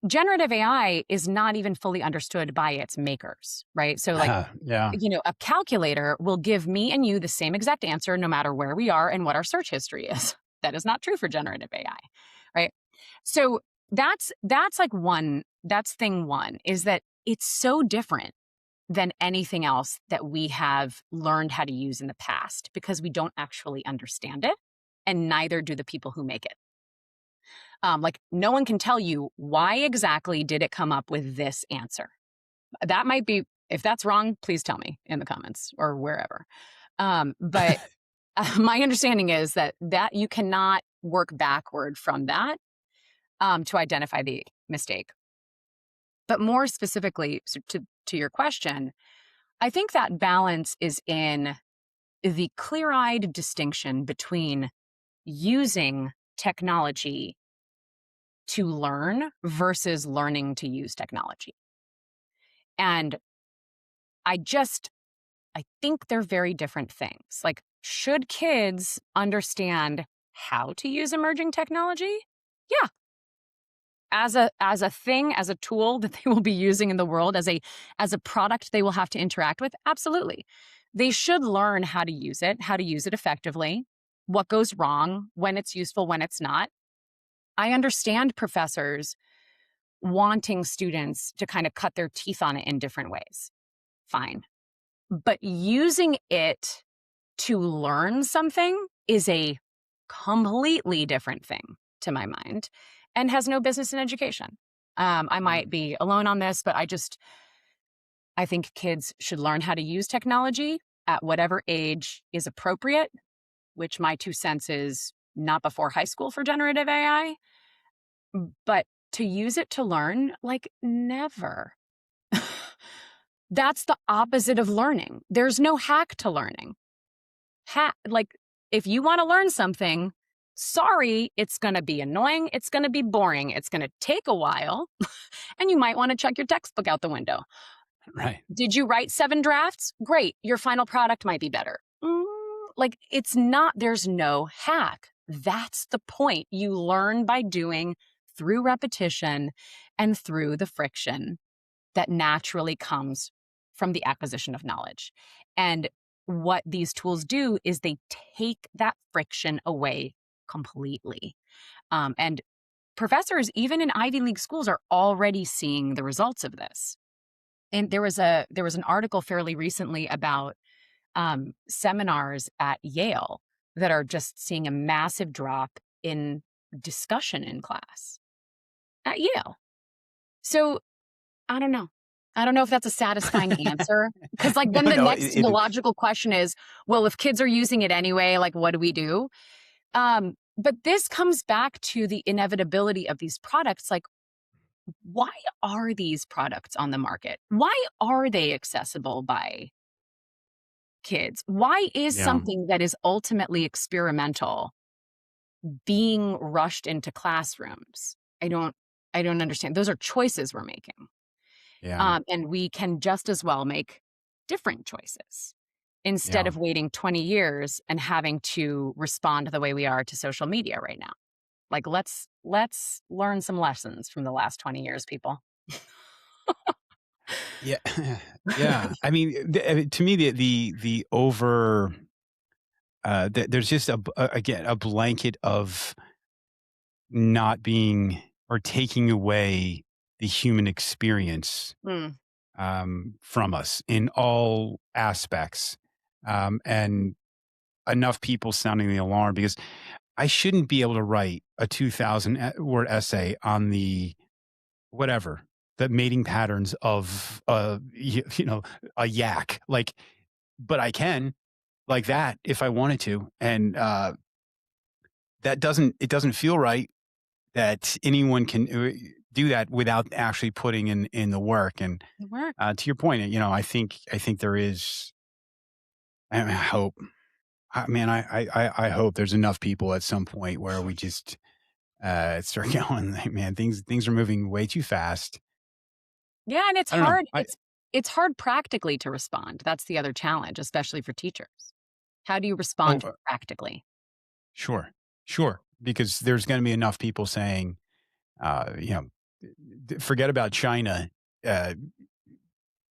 generative AI is not even fully understood by its makers, right? So, like, Yeah. a calculator will give me and you the same exact answer no matter where we are and what our search history is. That is not true for generative AI, right? So that's like that's thing one, is that it's so different than anything else that we have learned how to use in the past because we don't actually understand it, and neither do the people who make it. Like, no one can tell you why exactly did it come up with this answer. That might be, if that's wrong, please tell me in the comments or wherever. But my understanding is that you cannot work backward from that to identify the mistake. But more specifically, to your question, I think that balance is in the clear eyed distinction between using technology to learn versus learning to use technology. And I just, I think they're very different things. Like, should kids understand how to use emerging technology? Yeah, as a thing, as a tool that they will be using in the world, as a product they will have to interact with, absolutely. They should learn how to use it effectively, what goes wrong, when it's useful, when it's not. I understand professors wanting students to kind of cut their teeth on it in different ways. Fine. But using it to learn something is a completely different thing to my mind and has no business in education. I might Mm. be alone on this, but I think kids should learn how to use technology at whatever age is appropriate, which my 2 cents is not before high school for generative AI, but to use it to learn, like, never. That's the opposite of learning. There's no hack to learning. Like, if you want to learn something, sorry, it's going to be annoying. It's going to be boring. It's going to take a while. And you might want to check your textbook out the window. Right. Did you write 7 drafts? Great. Your final product might be better. Like, it's not, there's no hack. That's the point. You learn by doing, through repetition and through the friction that naturally comes from the acquisition of knowledge. And what these tools do is they take that friction away completely. And professors, even in Ivy League schools, are already seeing the results of this. And there was an article fairly recently about seminars at Yale that are just seeing a massive drop in discussion in class at Yale. So I don't know. I don't know if that's a satisfying answer, because, like, No, then no, the logical question is, well, if kids are using it anyway, like, what do we do? But this comes back to the inevitability of these products. Like, why are these products on the market? Why are they accessible by kids? Why is yeah, something that is ultimately experimental being rushed into classrooms? I don't understand. Those are choices we're making. yeah, And we can just as well make different choices instead yeah. of waiting 20 years and having to respond the way we are to social media right now. Like, let's learn some lessons from the last 20 years, people. Yeah. Yeah. I mean, to me, the over, there's just again, a blanket of not being or taking away the human experience Mm, from us in all aspects. And enough people sounding the alarm because I shouldn't be able to write a 2,000 word essay on the whatever the mating patterns of a yak, like, but I can, like, that if I wanted to, and that doesn't feel right that anyone can do that without actually putting in the work. And it worked. to your point, I think there is. I hope. I hope there's enough people at some point where we just start going, like, man, things are moving way too fast. Yeah, and it's I don't know. hard. It's hard practically to respond. That's the other challenge, especially for teachers. How do you Oh, respond practically? sure, sure, because there's going to be enough people saying, you know. forget about China. Uh,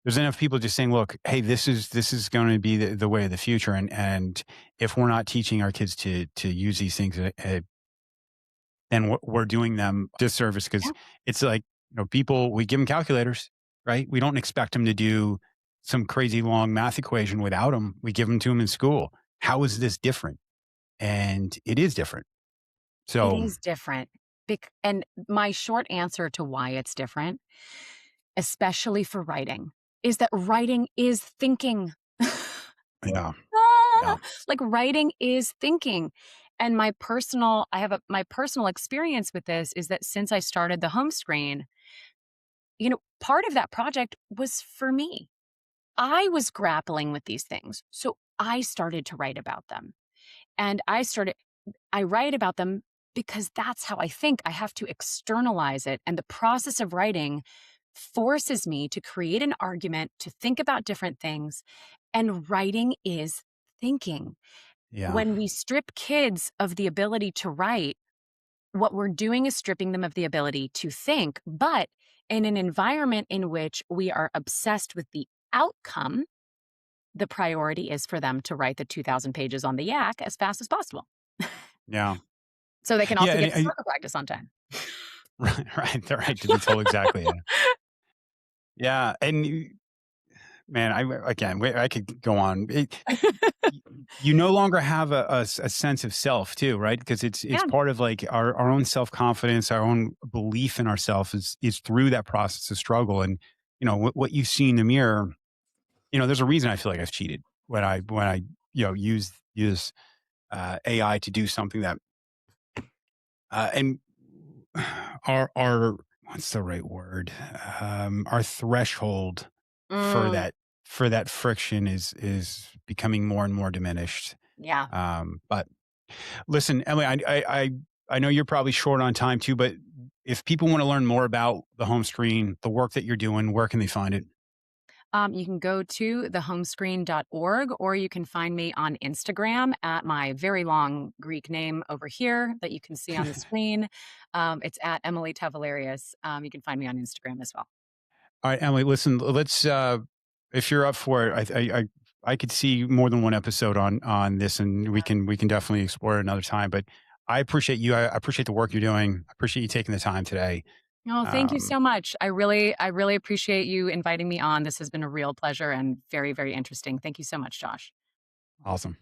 there's enough people just saying, "Look, hey, this is going to be the way of the future," and if we're not teaching our kids to use these things, then we're doing them disservice because Yeah, it's like, people, we give them calculators, right? We don't expect them to do some crazy long math equation without them. We give them to them in school. How is this different? And it is different. it So is different. And my short answer to why it's different, especially for writing, is that writing is thinking. yeah, yeah, Ah, like writing is thinking. And my personal experience with this is that since I started the home screen, part of that project was for me. I was grappling with these things. So I started to write about them. And I write about them because that's how I think. I have to externalize it. And the process of writing forces me to create an argument, to think about different things. And writing is thinking. yeah, When we strip kids of the ability to write, what we're doing is stripping them of the ability to think. But in an environment in which we are obsessed with the outcome, the priority is for them to write the 2,000 pages on the yak as fast as possible yeah, so they can yeah. also get to And soccer practice on time. right, right, they're right to be told exactly. Yeah, yeah. And man, I could go on. You no longer have a sense of self too, right? Because it's Yeah, part of like our own self-confidence, our own belief in ourselves is through that process of struggle. And what you see in the mirror, there's a reason I feel like I've cheated when I use AI to do something that and our what's the right word, our threshold for mm, that friction is becoming more and more diminished. yeah. But listen, Emily, I know you're probably short on time too, but if people want to learn more about the home screen, the work that you're doing, where can they find it? You can go to thehomescreen.org, or you can find me on Instagram at my very long Greek name over here that you can see on the screen. It's at Emily Tavoulareas. You can find me on Instagram as well. All right, Emily, listen, let's if you're up for it, I could see more than one episode on this, and we can definitely explore it another time. But I appreciate you. I appreciate the work you're doing. I appreciate you taking the time today. Oh, thank you Um, so much. I really appreciate you inviting me on. This has been a real pleasure and very, very interesting. Thank you so much, Josh. awesome.